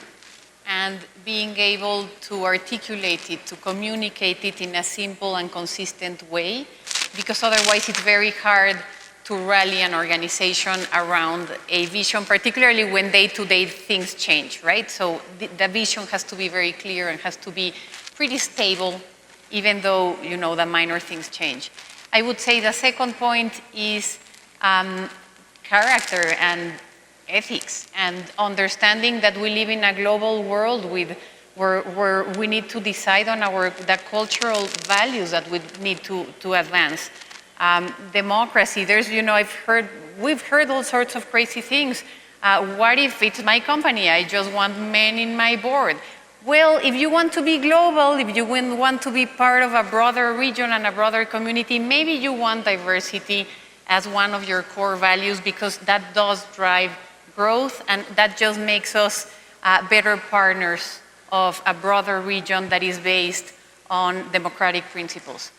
and being able to articulate it, to communicate it in a simple and consistent way, because otherwise it's very hard to rally an organization around a vision, particularly when day-to-day things change, right? So the vision has to be very clear and has to be pretty stable, even though, the minor things change. I would say the second point is character and ethics and understanding that we live in a global world where we need to decide on the cultural values that we need to advance. Democracy, we've heard all sorts of crazy things. What if it's my company? I just want men in my board. Well, if you want to be global, if you want to be part of a broader region and a broader community, maybe you want diversity as one of your core values, because that does drive growth, and that just makes us better partners of a broader region that is based on democratic principles.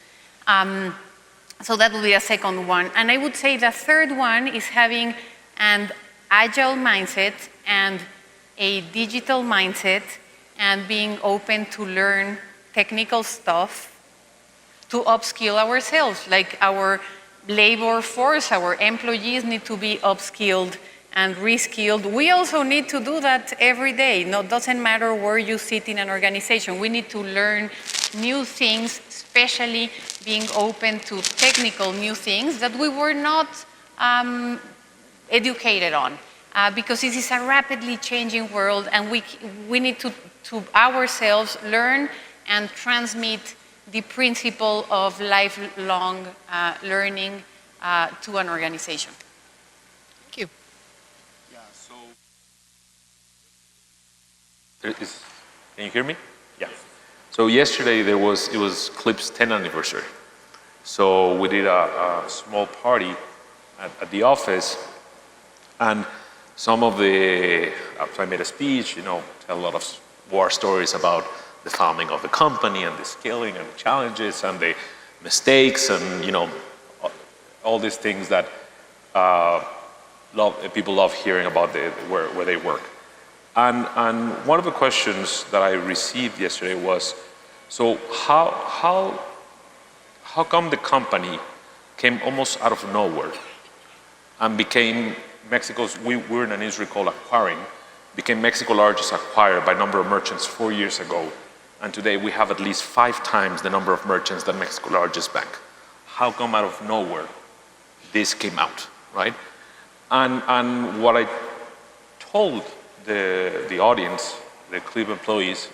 So that would be a second one. And I would say the third one is having an agile mindset and a digital mindset and being open to learn technical stuff to upskill ourselves. Like our labor force, our employees need to be upskilled and reskilled. We also need to do that every day. No, it doesn't matter where you sit in an organization. We need to learn new things, especially being open to technical new things that we were not educated on. Because this is a rapidly changing world, and we need to ourselves learn and transmit the principle of lifelong learning to an organization. Thank you. Yeah, so Can you hear me? Yeah. So yesterday it was Clip's 10th anniversary. So we did a small party at the office, and some of the, I made a speech, tell a lot of war stories about the founding of the company and the scaling and the challenges and the mistakes and, all these things that people love hearing about where they work. And one of the questions that I received yesterday was, so how come the company came almost out of nowhere and became Mexico's, we're in an industry called acquiring, became Mexico's largest acquirer by number of merchants 4 years ago. And today we have at least 5 times the number of merchants than Mexico's largest bank. How come out of nowhere this came out, right? And what I told the audience, the Clip employees,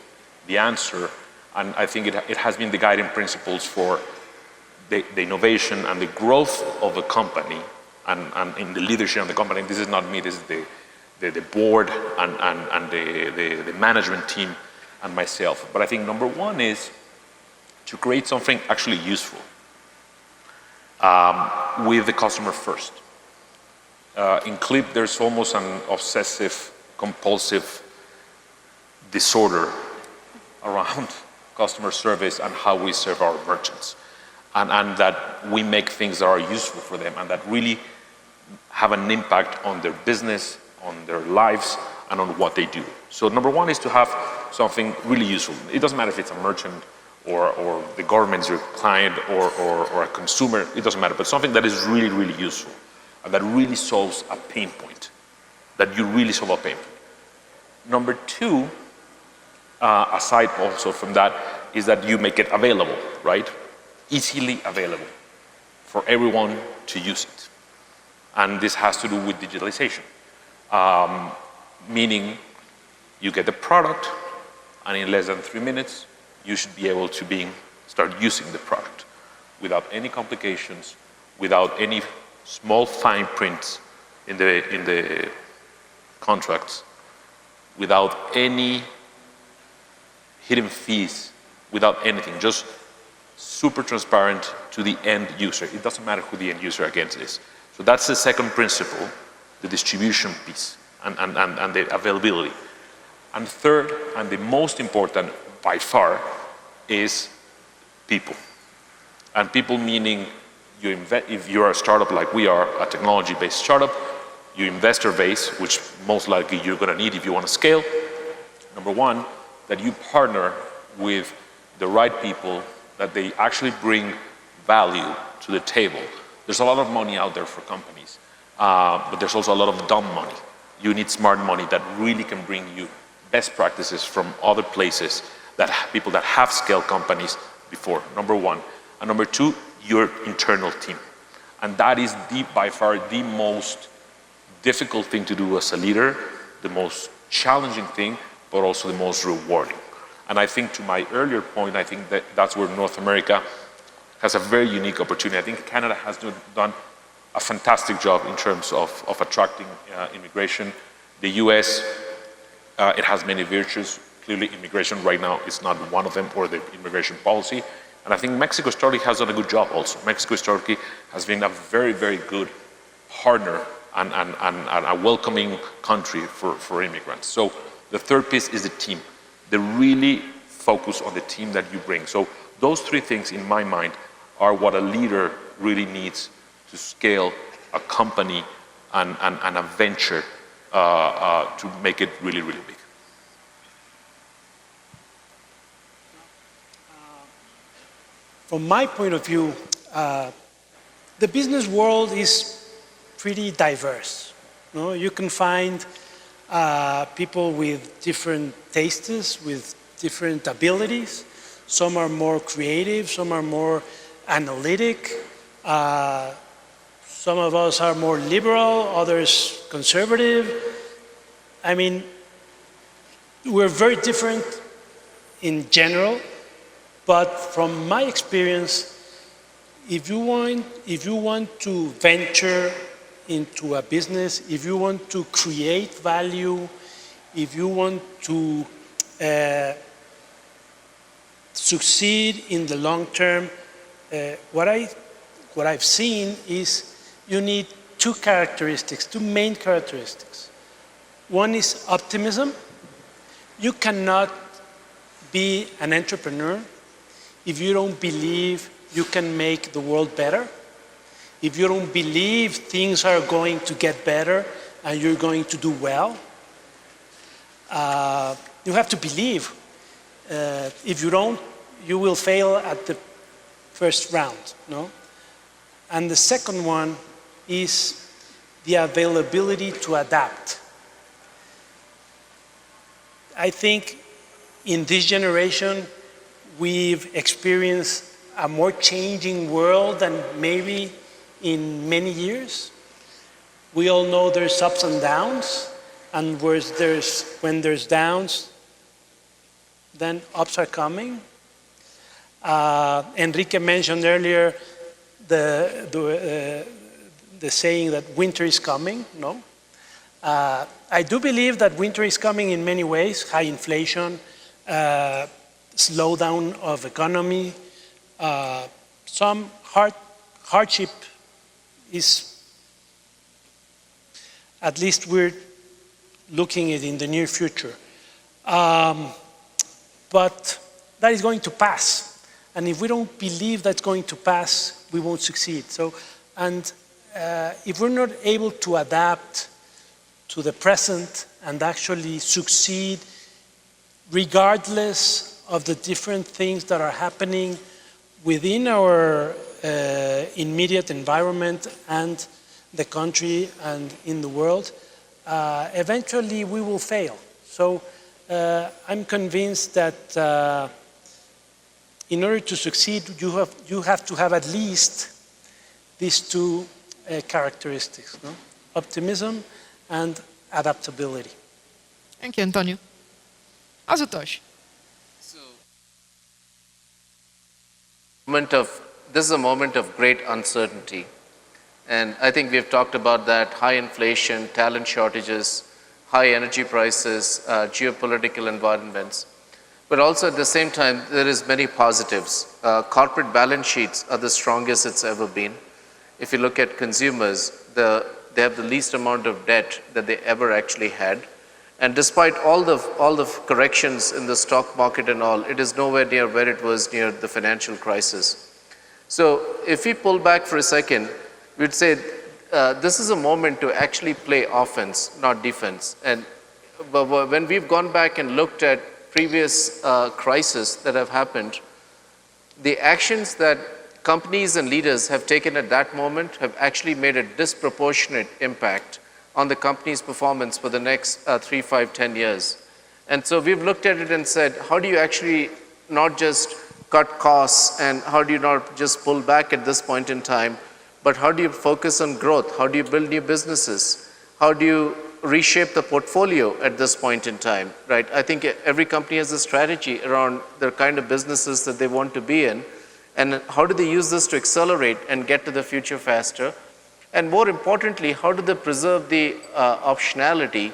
the answer, and I think it has been the guiding principles for the innovation and the growth of the company and in the leadership of the company. This is not me, this is the board and the management team and myself. But I think number one is to create something actually useful with the customer first. In Clip, there's almost an obsessive, compulsive disorder around customer service and how we serve our merchants. And that we make things that are useful for them and that really have an impact on their business, on their lives, and on what they do. So number one is to have something really useful. It doesn't matter if it's a merchant or the government's your client or a consumer, it doesn't matter, but something that is really, really useful and that really solves a pain point, that you really solve a pain point. Number two, aside also from that, is that you make it available, right? Easily available for everyone to use it. And this has to do with digitalization, meaning you get the product and in less than 3 minutes, you should be able to start using the product without any complications, without any small fine prints in the contracts, without any hidden fees, without anything, just super transparent to the end user. It doesn't matter who the end user against is. So that's the second principle, the distribution piece and the availability. And third, and the most important by far, is people. And people meaning if you're a startup like we are, a technology-based startup, your investor base, which most likely you're going to need if you want to scale. Number one, that you partner with the right people, that they actually bring value to the table. There's a lot of money out there for companies, but there's also a lot of dumb money. You need smart money that really can bring you best practices from other places, that people that have scaled companies before, number one. And number two, your internal team. And that is by far the most difficult thing to do as a leader, the most challenging thing, but also the most rewarding. And I think to my earlier point, I think that's where North America has a very unique opportunity. I think Canada has done a fantastic job in terms of attracting immigration. The US, it has many virtues. Clearly, immigration right now is not one of them, or the immigration policy. And I think Mexico historically has done a good job also. Mexico historically has been a very, very good partner and a welcoming country for immigrants. So the third piece is the team. They really focus on the team that you bring. So those three things, in my mind, are what a leader really needs to scale a company and a venture to make it really, really big. From my point of view, the business world is pretty diverse. You can find people with different tastes, with different abilities. Some are more creative, some are more analytic. Some of us are more liberal, others conservative. I mean, we're very different in general, but from my experience, if you want to venture into a business, if you want to create value, if you want to succeed in the long term, what I've seen is you need two main characteristics. One is optimism. You cannot be an entrepreneur if you don't believe you can make the world better, if you don't believe things are going to get better and you're going to do well. You have to believe. If you don't, you will fail at the first round, no? And the second one is the availability to adapt. I think in this generation, we've experienced a more changing world than maybe in many years. We all know there's ups and downs, and when there's downs, then ups are coming. Enrique mentioned earlier the saying that winter is coming, no? I do believe that winter is coming in many ways: high inflation, slowdown of economy, some hardship is, at least we're looking at in the near future. But that is going to pass. And if we don't believe that's going to pass, we won't succeed. So, and if we're not able to adapt to the present and actually succeed regardless of the different things that are happening within our immediate environment and the country and in the world, eventually we will fail. So I'm convinced that in order to succeed, you have to have at least these two characteristics, no? Optimism and adaptability. Thank you, Antonio. Asutosh. This is a moment of great uncertainty. And I think we've talked about that: high inflation, talent shortages, high energy prices, geopolitical environments. But also at the same time, there is many positives. Corporate balance sheets are the strongest it's ever been. If you look at consumers, they have the least amount of debt that they ever actually had. And despite all the corrections in the stock market and all, it is nowhere near where it was near the financial crisis. So if we pull back for a second, we'd say this is a moment to actually play offense, not defense. And when we've gone back and looked at previous crises that have happened, the actions that companies and leaders have taken at that moment have actually made a disproportionate impact on the company's performance for the next 3, 5, 10 years. And so we've looked at it and said, how do you actually not just cut costs and how do you not just pull back at this point in time, but how do you focus on growth? How do you build new businesses? How do you reshape the portfolio at this point in time, right? I think every company has a strategy around the kind of businesses that they want to be in, and how do they use this to accelerate and get to the future faster? And more importantly, how do they preserve the optionality?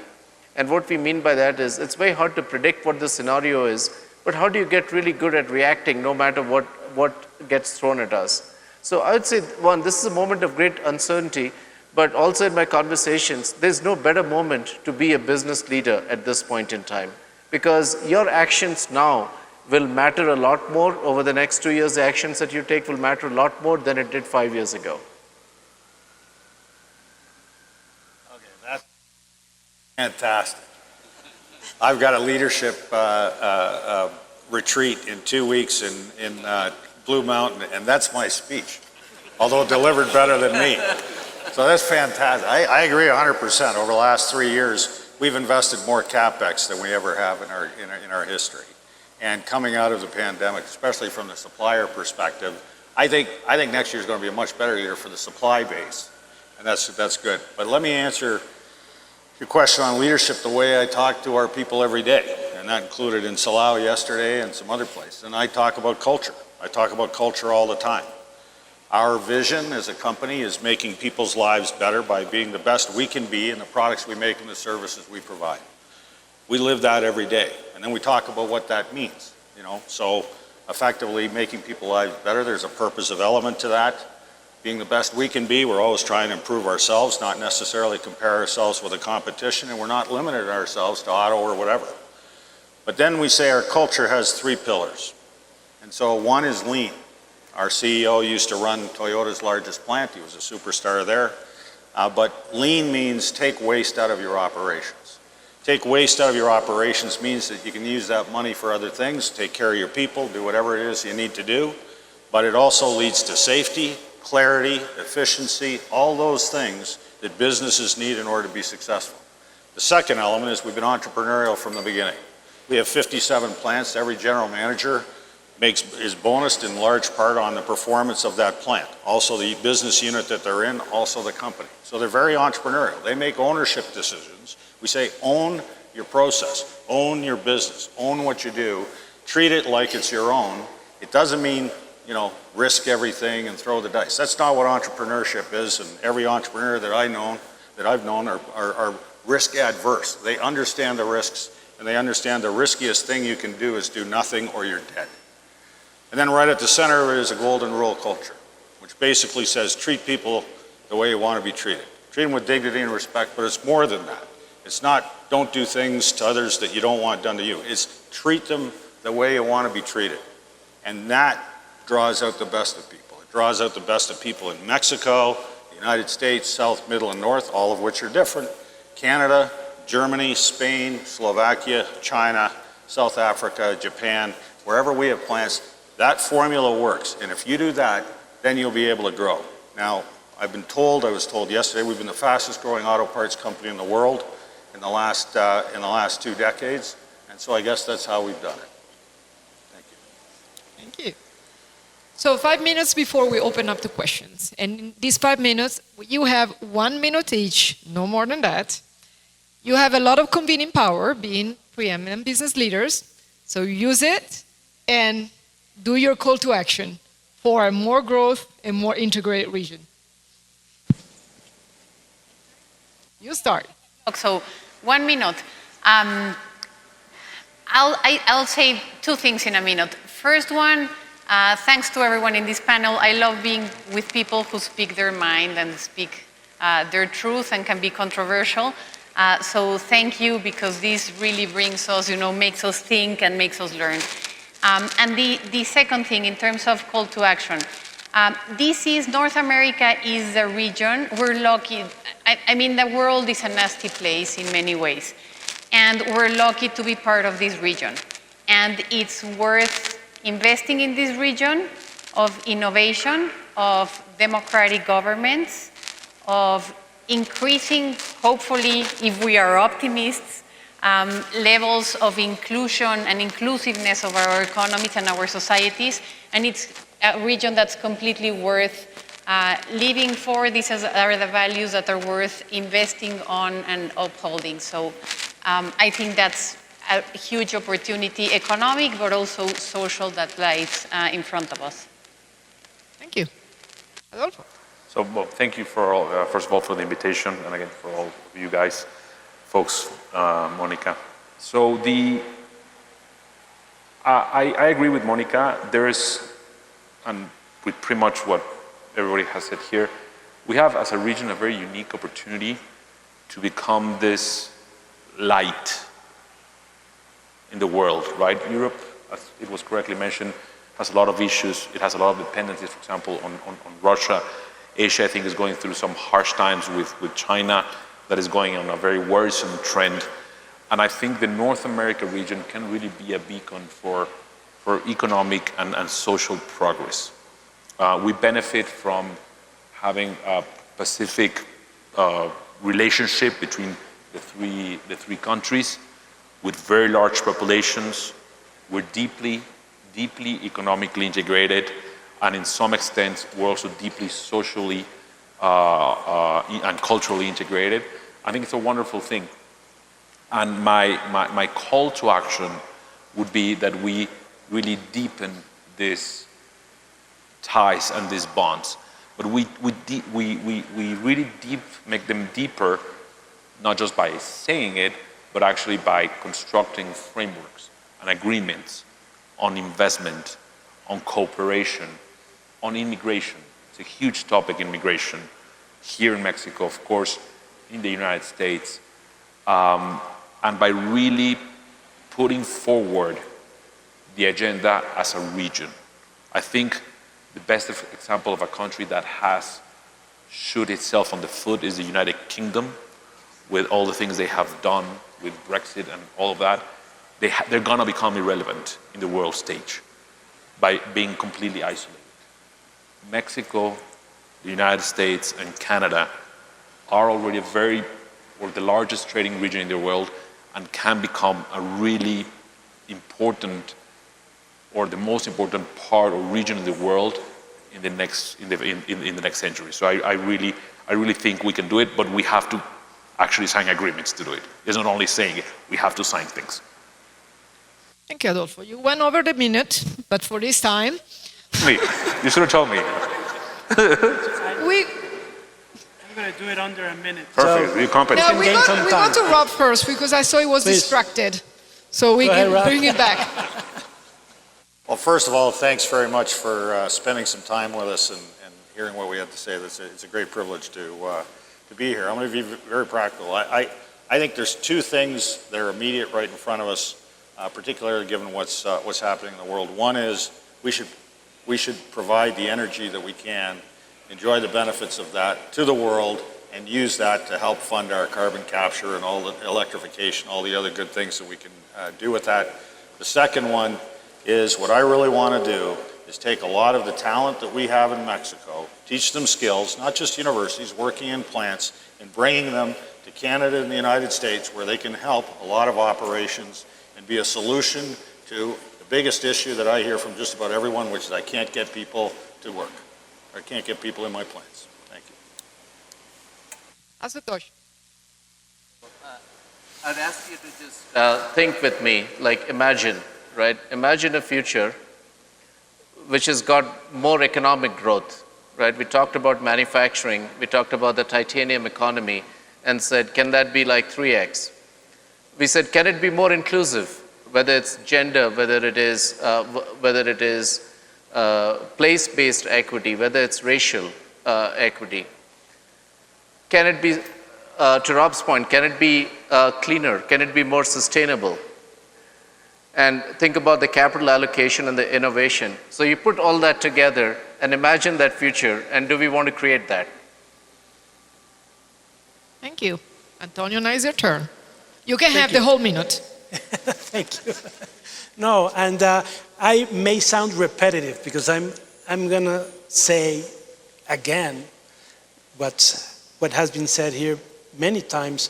And what we mean by that is, it's very hard to predict what the scenario is, but how do you get really good at reacting no matter what gets thrown at us? So I would say, one, this is a moment of great uncertainty, but also in my conversations, there's no better moment to be a business leader at this point in time, because your actions now will matter a lot more over the next 2 years. The actions that you take will matter a lot more than it did 5 years ago. Okay, that's fantastic. I've got a leadership retreat in 2 weeks in Blue Mountain, and that's my speech, although delivered better than me. So that's fantastic. I agree 100%. Over the last 3 years, we've invested more CapEx than we ever have in our history. And coming out of the pandemic, especially from the supplier perspective, I think next year is going to be a much better year for the supply base, and that's good. But let me answer your question on leadership the way I talk to our people every day, and that included in Silao yesterday and some other places. And I talk about culture. I talk about culture all the time. Our vision as a company is making people's lives better by being the best we can be in the products we make and the services we provide. We live that every day. And then we talk about what that means, you know. So effectively making people's lives better, there's a purposive element to that. Being the best we can be, we're always trying to improve ourselves, not necessarily compare ourselves with a competition, and we're not limiting ourselves to auto or whatever. But then we say our culture has 3 pillars. And so one is lean. Our CEO used to run Toyota's largest plant. He was a superstar there. But lean means take waste out of your operations. Take waste out of your operations means that you can use that money for other things, take care of your people, do whatever it is you need to do. But it also leads to safety, clarity, efficiency, all those things that businesses need in order to be successful. The second element is we've been entrepreneurial from the beginning. We have 57 plants. Every general manager is bonused in large part on the performance of that plant. Also the business unit that they're in, also the company. So they're very entrepreneurial. They make ownership decisions. We say own your process, own your business, own what you do, treat it like it's your own. It doesn't mean, you know, risk everything and throw the dice. That's not what entrepreneurship is, and every entrepreneur that I've known are risk adverse. They understand the risks, and they understand the riskiest thing you can do is do nothing or you're dead. And then right at the center of it is a golden rule culture, which basically says treat people the way you want to be treated. Treat them with dignity and respect, but it's more than that. It's not don't do things to others that you don't want done to you. It's treat them the way you want to be treated. And that draws out the best of people. It draws out the best of people in Mexico, the United States, South, Middle, and North, all of which are different. Canada, Germany, Spain, Slovakia, China, South Africa, Japan, wherever we have plants, that formula works. And if you do that, then you'll be able to grow. Now, I was told yesterday, we've been the fastest growing auto parts company in the world in the last 2 decades. And so I guess that's how we've done it. Thank you. Thank you. So 5 minutes before we open up to questions. And in these 5 minutes, you have 1 minute each, no more than that. You have a lot of convening power being preeminent business leaders. So use it and do your call to action for more growth and more integrated region. You start. So 1 minute. I'll say 2 things in a minute. First one, thanks to everyone in this panel. I love being with people who speak their mind and speak their truth and can be controversial. So thank you, because this really brings us, makes us think and makes us learn. And the second thing, in terms of call to action, North America is the region. We're lucky. I mean, the world is a nasty place in many ways. And we're lucky to be part of this region. And it's worth investing in this region of innovation, of democratic governments, of increasing, hopefully, if we are optimists, levels of inclusion and inclusiveness of our economies and our societies. And it's a region that's completely worth living for. These are the values that are worth investing on and upholding. So I think that's a huge opportunity, economic, but also social, that lies in front of us. Thank you. Adolfo. So, well, thank you for all, first of all, for the invitation, and again, for all of you guys, folks, Monica. So I agree with Monica. And with pretty much what everybody has said here, we have, as a region, a very unique opportunity to become this light in the world, right? Europe, as it was correctly mentioned, has a lot of issues. It has a lot of dependencies, for example, on Russia. Asia, I think, is going through some harsh times with China that is going on a very worrisome trend. And I think the North America region can really be a beacon for economic and social progress. We benefit from having a Pacific relationship between the three countries with very large populations. We're deeply economically integrated, and in some extent, we're also deeply socially and culturally integrated. I think it's a wonderful thing. And my call to action would be that we really deepen these ties and these bonds. But we really make them deeper, not just by saying it, but actually by constructing frameworks and agreements on investment, on cooperation, on immigration. It's a huge topic, immigration, here in Mexico, of course, in the United States, and by really putting forward the agenda as a region. I think the best example of a country that has shoot itself on the foot is the United Kingdom, with all the things they have done with Brexit and all of that. They're going to become irrelevant in the world stage by being completely isolated. Mexico, the United States, and Canada are already the largest trading region in the world and can become a really important or the most important part or region in the world in the next century. So I really think we can do it, but we have to actually sign agreements to do it. It's not only saying it, we have to sign things. Thank you, Adolfo. You went over the minute, but for this time... You should have told me. I'm going to do it under a minute. Perfect. So, you company. No, we got to Rob first because I saw he was distracted. So we can bring it back. Well, first of all, thanks very much for spending some time with us and hearing what we have to say. It's a great privilege to be here. I'm going to be very practical. I think there's two things that are immediate right in front of us, particularly given what's happening in the world. One is we should provide the energy that we can, enjoy the benefits of that to the world, and use that to help fund our carbon capture and all the electrification, all the other good things that we can do with that. The second one is what I really want to do is take a lot of the talent that we have in Mexico, teach them skills, not just universities, working in plants, and bringing them to Canada and the United States where they can help a lot of operations and be a solution to the biggest issue that I hear from just about everyone, which is I can't get people to work. I can't get people in my plants. Thank you. Asutosh. I'd ask you to just think with me, like imagine, right? Imagine a future which has got more economic growth, right? We talked about manufacturing, we talked about the titanium economy, and said, can that be like 3x? We said, can it be more inclusive, whether it's gender, whether it is place-based equity, whether it's racial equity? Can it be, to Rob's point, can it be cleaner? Can it be more sustainable? And think about the capital allocation and the innovation. So you put all that together and imagine that future, and do we want to create that? Thank you. Antonio, now is your turn. You can have the whole minute. Thank you. No, and I may sound repetitive because I'm going to say again what has been said here many times.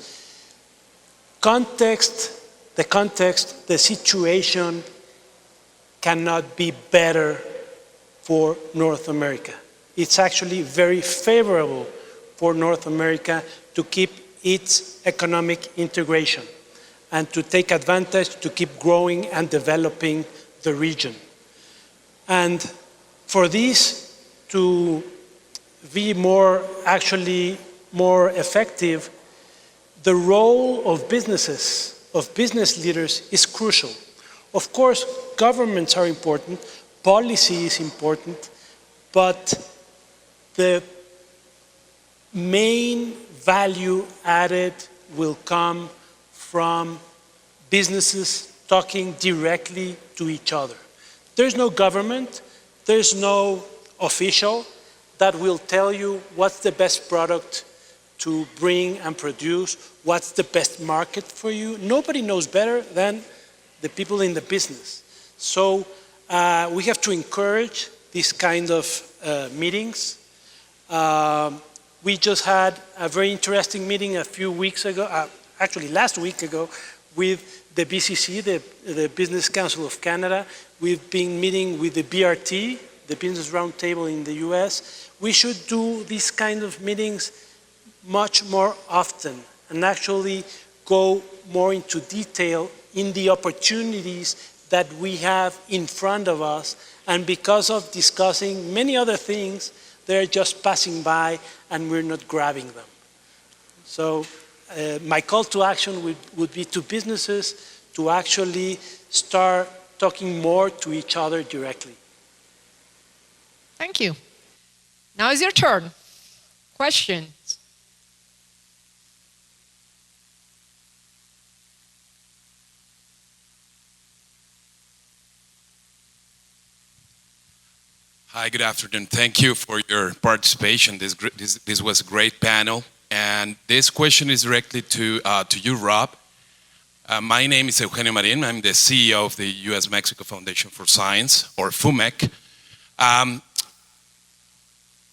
The situation cannot be better for North America. It's actually very favorable for North America to keep its economic integration and to take advantage to keep growing and developing the region. And for this to be more effective, the role of business leaders is crucial. Of course, governments are important, policy is important, but the main value added will come from businesses talking directly to each other. There's no government, there's no official that will tell you what's the best product to bring and produce, what's the best market for you. Nobody knows better than the people in the business. So we have to encourage these kind of meetings. We just had a very interesting meeting a few weeks ago, actually last week ago, with the BCC, the Business Council of Canada. We've been meeting with the BRT, the Business Roundtable in the US. We should do these kind of meetings much more often and actually go more into detail in the opportunities that we have in front of us. And because of discussing many other things, they're just passing by and we're not grabbing them. So my call to action would be to businesses to actually start talking more to each other directly. Thank you. Now is your turn. Questions? Hi, good afternoon. Thank you for your participation. This was a great panel. And this question is directly to you, Rob. My name is Eugenio Marin. I'm the CEO of the U.S.-Mexico Foundation for Science, or FUMEC.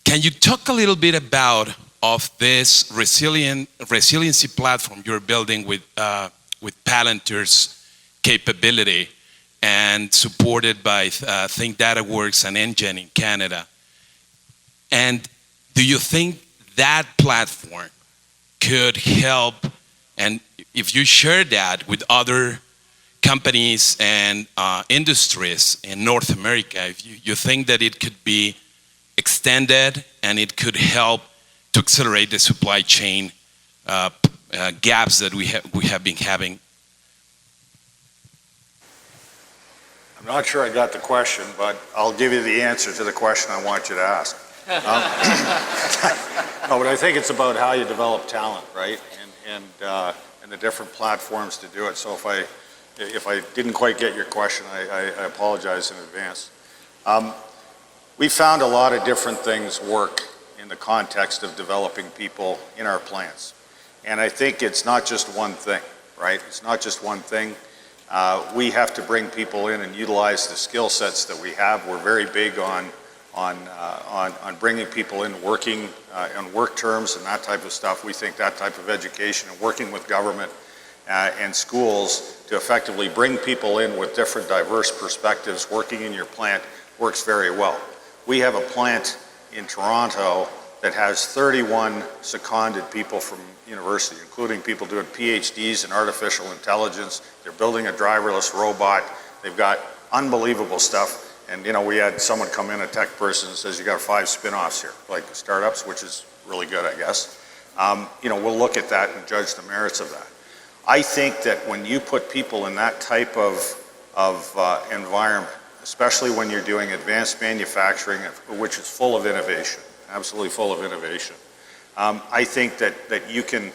Can you talk a little bit about this resiliency platform you're building with Palantir's capability and supported by Think DataWorks and Engine in Canada? And do you think that platform could help, and if you share that with other companies and industries in North America, if you think that it could be extended and it could help to accelerate the supply chain gaps that we have been having? I'm not sure I got the question, but I'll give you the answer to the question I want you to ask. No, but I think it's about how you develop talent, right? And the different platforms to do it. So if I didn't quite get your question, I apologize in advance. We found a lot of different things work in the context of developing people in our plants. And I think it's not just one thing, right? It's not just one thing. We have to bring people in and utilize the skill sets that we have. We're very big on bringing people in, working on work terms and that type of stuff. We think that type of education and working with government and schools to effectively bring people in with different diverse perspectives working in your plant works very well. We have a plant in Toronto that has 31 seconded people from university, including people doing PhDs in artificial intelligence. They're building a driverless robot. They've got unbelievable stuff. And we had someone come in, a tech person, and says, you got 5 spin-offs here, like startups, which is really good, I guess. We'll look at that and judge the merits of that. I think that when you put people in that type of environment, especially when you're doing advanced manufacturing, which is full of innovation, absolutely full of innovation, I think that you can,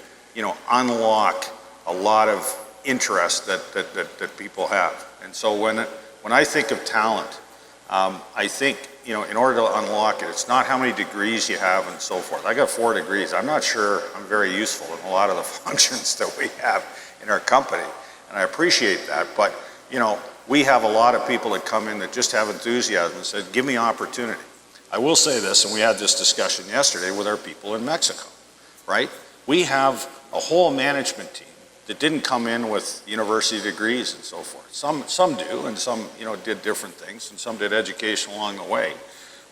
unlock a lot of interest that people have. And so when I think of talent, I think, in order to unlock it, it's not how many degrees you have and so forth. I got 4 degrees. I'm not sure I'm very useful in a lot of the functions that we have in our company, and I appreciate that. But, we have a lot of people that come in that just have enthusiasm and said, give me opportunity. I will say this, and we had this discussion yesterday with our people in Mexico, right? We have a whole management team that didn't come in with university degrees and so forth. Some do, and some did different things, and some did education along the way.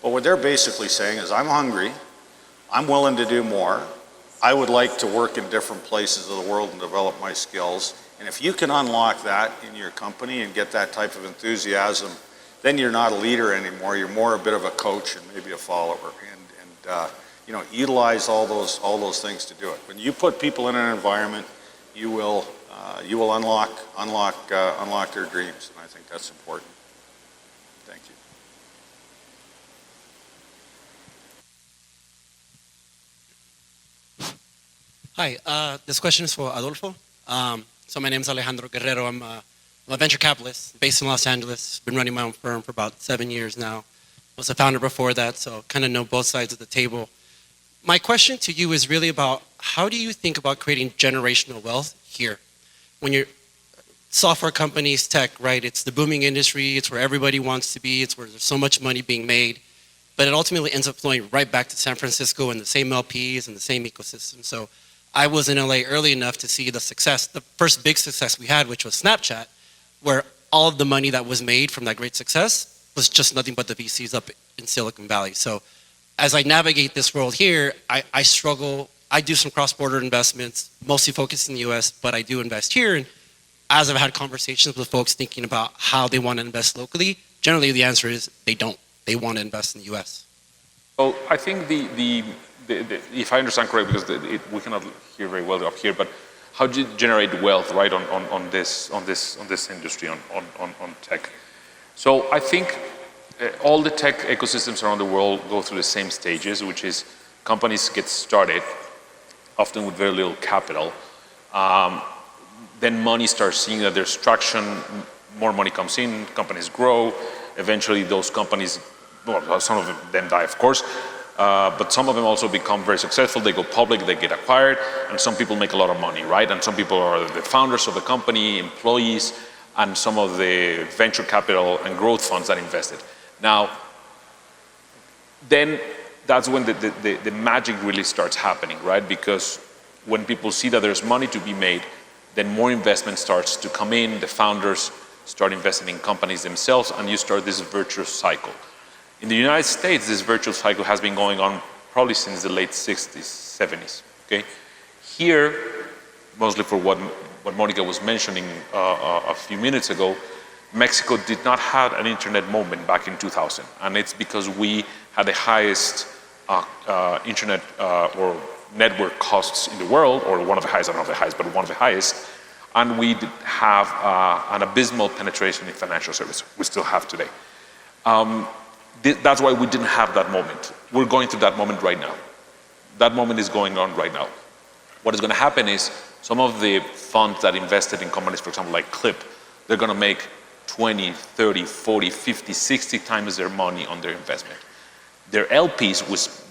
But what they're basically saying is, I'm hungry, I'm willing to do more, I would like to work in different places of the world and develop my skills. And if you can unlock that in your company and get that type of enthusiasm, then you're not a leader anymore. You're more a bit of a coach and maybe a follower. And utilize all those things to do it. When you put people in an environment, you will unlock their dreams, and I think that's important. Thank you. Hi, this question is for Adolfo. So my name is Alejandro Guerrero. I'm a venture capitalist based in Los Angeles. Been running my own firm for about 7 years now. Was a founder before that, so kind of know both sides of the table. My question to you is really about how do you think about creating generational wealth here? When you're software companies, tech, right? It's the booming industry. It's where everybody wants to be. It's where there's so much money being made. But it ultimately ends up flowing right back to San Francisco and the same LPs and the same ecosystem. So I was in LA early enough to see the success, the first big success we had, which was Snapchat, where all of the money that was made from that great success was just nothing but the VCs up in Silicon Valley. So as I navigate this world here, I struggle. I do some cross-border investments, mostly focused in the US, but I do invest here. And as I've had conversations with folks thinking about how they want to invest locally, generally the answer is they don't. They want to invest in the US. Well, I think the if I understand correctly, because we cannot hear very well up here, but how do you generate wealth, right, on this industry, on tech? So I think all the tech ecosystems around the world go through the same stages, which is companies get started, often with very little capital. Then money starts seeing that there's traction, more money comes in, companies grow. Eventually those companies, well, some of them die, of course, but some of them also become very successful. They go public, they get acquired, and some people make a lot of money, right? And some people are the founders of the company, employees, and some of the venture capital and growth funds that invested. Now, then that's when the magic really starts happening, right? Because when people see that there's money to be made, then more investment starts to come in, the founders start investing in companies themselves, and you start this virtuous cycle. In the United States, this virtuous cycle has been going on probably since the late 60s, 70s, okay? Here, mostly for what Monica was mentioning a few minutes ago, Mexico did not have an internet moment back in 2000, and it's because we had the highest internet or network costs in the world, or one of the highest, I don't know if the highest, but one of the highest, and we have an abysmal penetration in financial services. We still have today. That's why we didn't have that moment. We're going through that moment right now. That moment is going on right now. What is going to happen is some of the funds that invested in companies, for example, like Clip, they're going to make 20, 30, 40, 50, 60 times their money on their investment. Their LPs,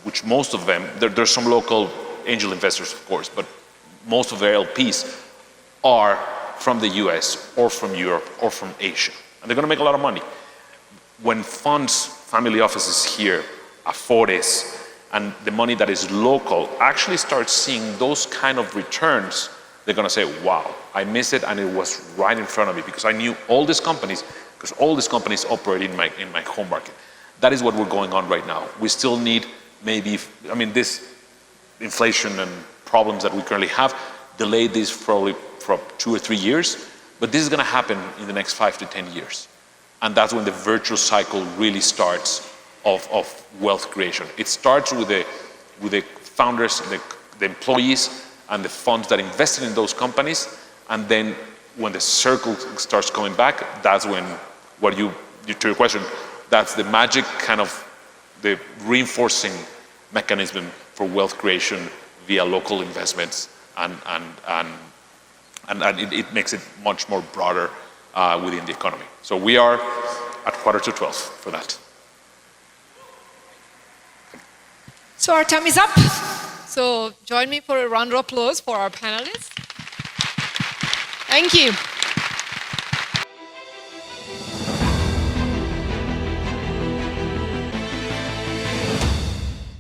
which most of them, there's some local angel investors, of course, but most of their LPs are from the US or from Europe or from Asia. And they're going to make a lot of money. When funds, family offices here, Afores, and the money that is local actually start seeing those kind of returns, they're going to say, wow, I missed it and it was right in front of me because I knew all these companies, because all these companies operate in my home market. That is what we're going on right now. We still need maybe, I mean, this inflation and problems that we currently have delayed this probably for 2 or 3 years, but this is going to happen in the next 5 to 10 years. And that's when the virtuous cycle really starts of wealth creation. It starts with the founders, the employees, and the funds that invested in those companies. And then when the circle starts coming back, that's when, to your question, that's the magic kind of the reinforcing mechanism for wealth creation via local investments, and it makes it much more broader within the economy. So we are at 11:45 for that. So our time is up. So join me for a round of applause for our panelists. Thank you.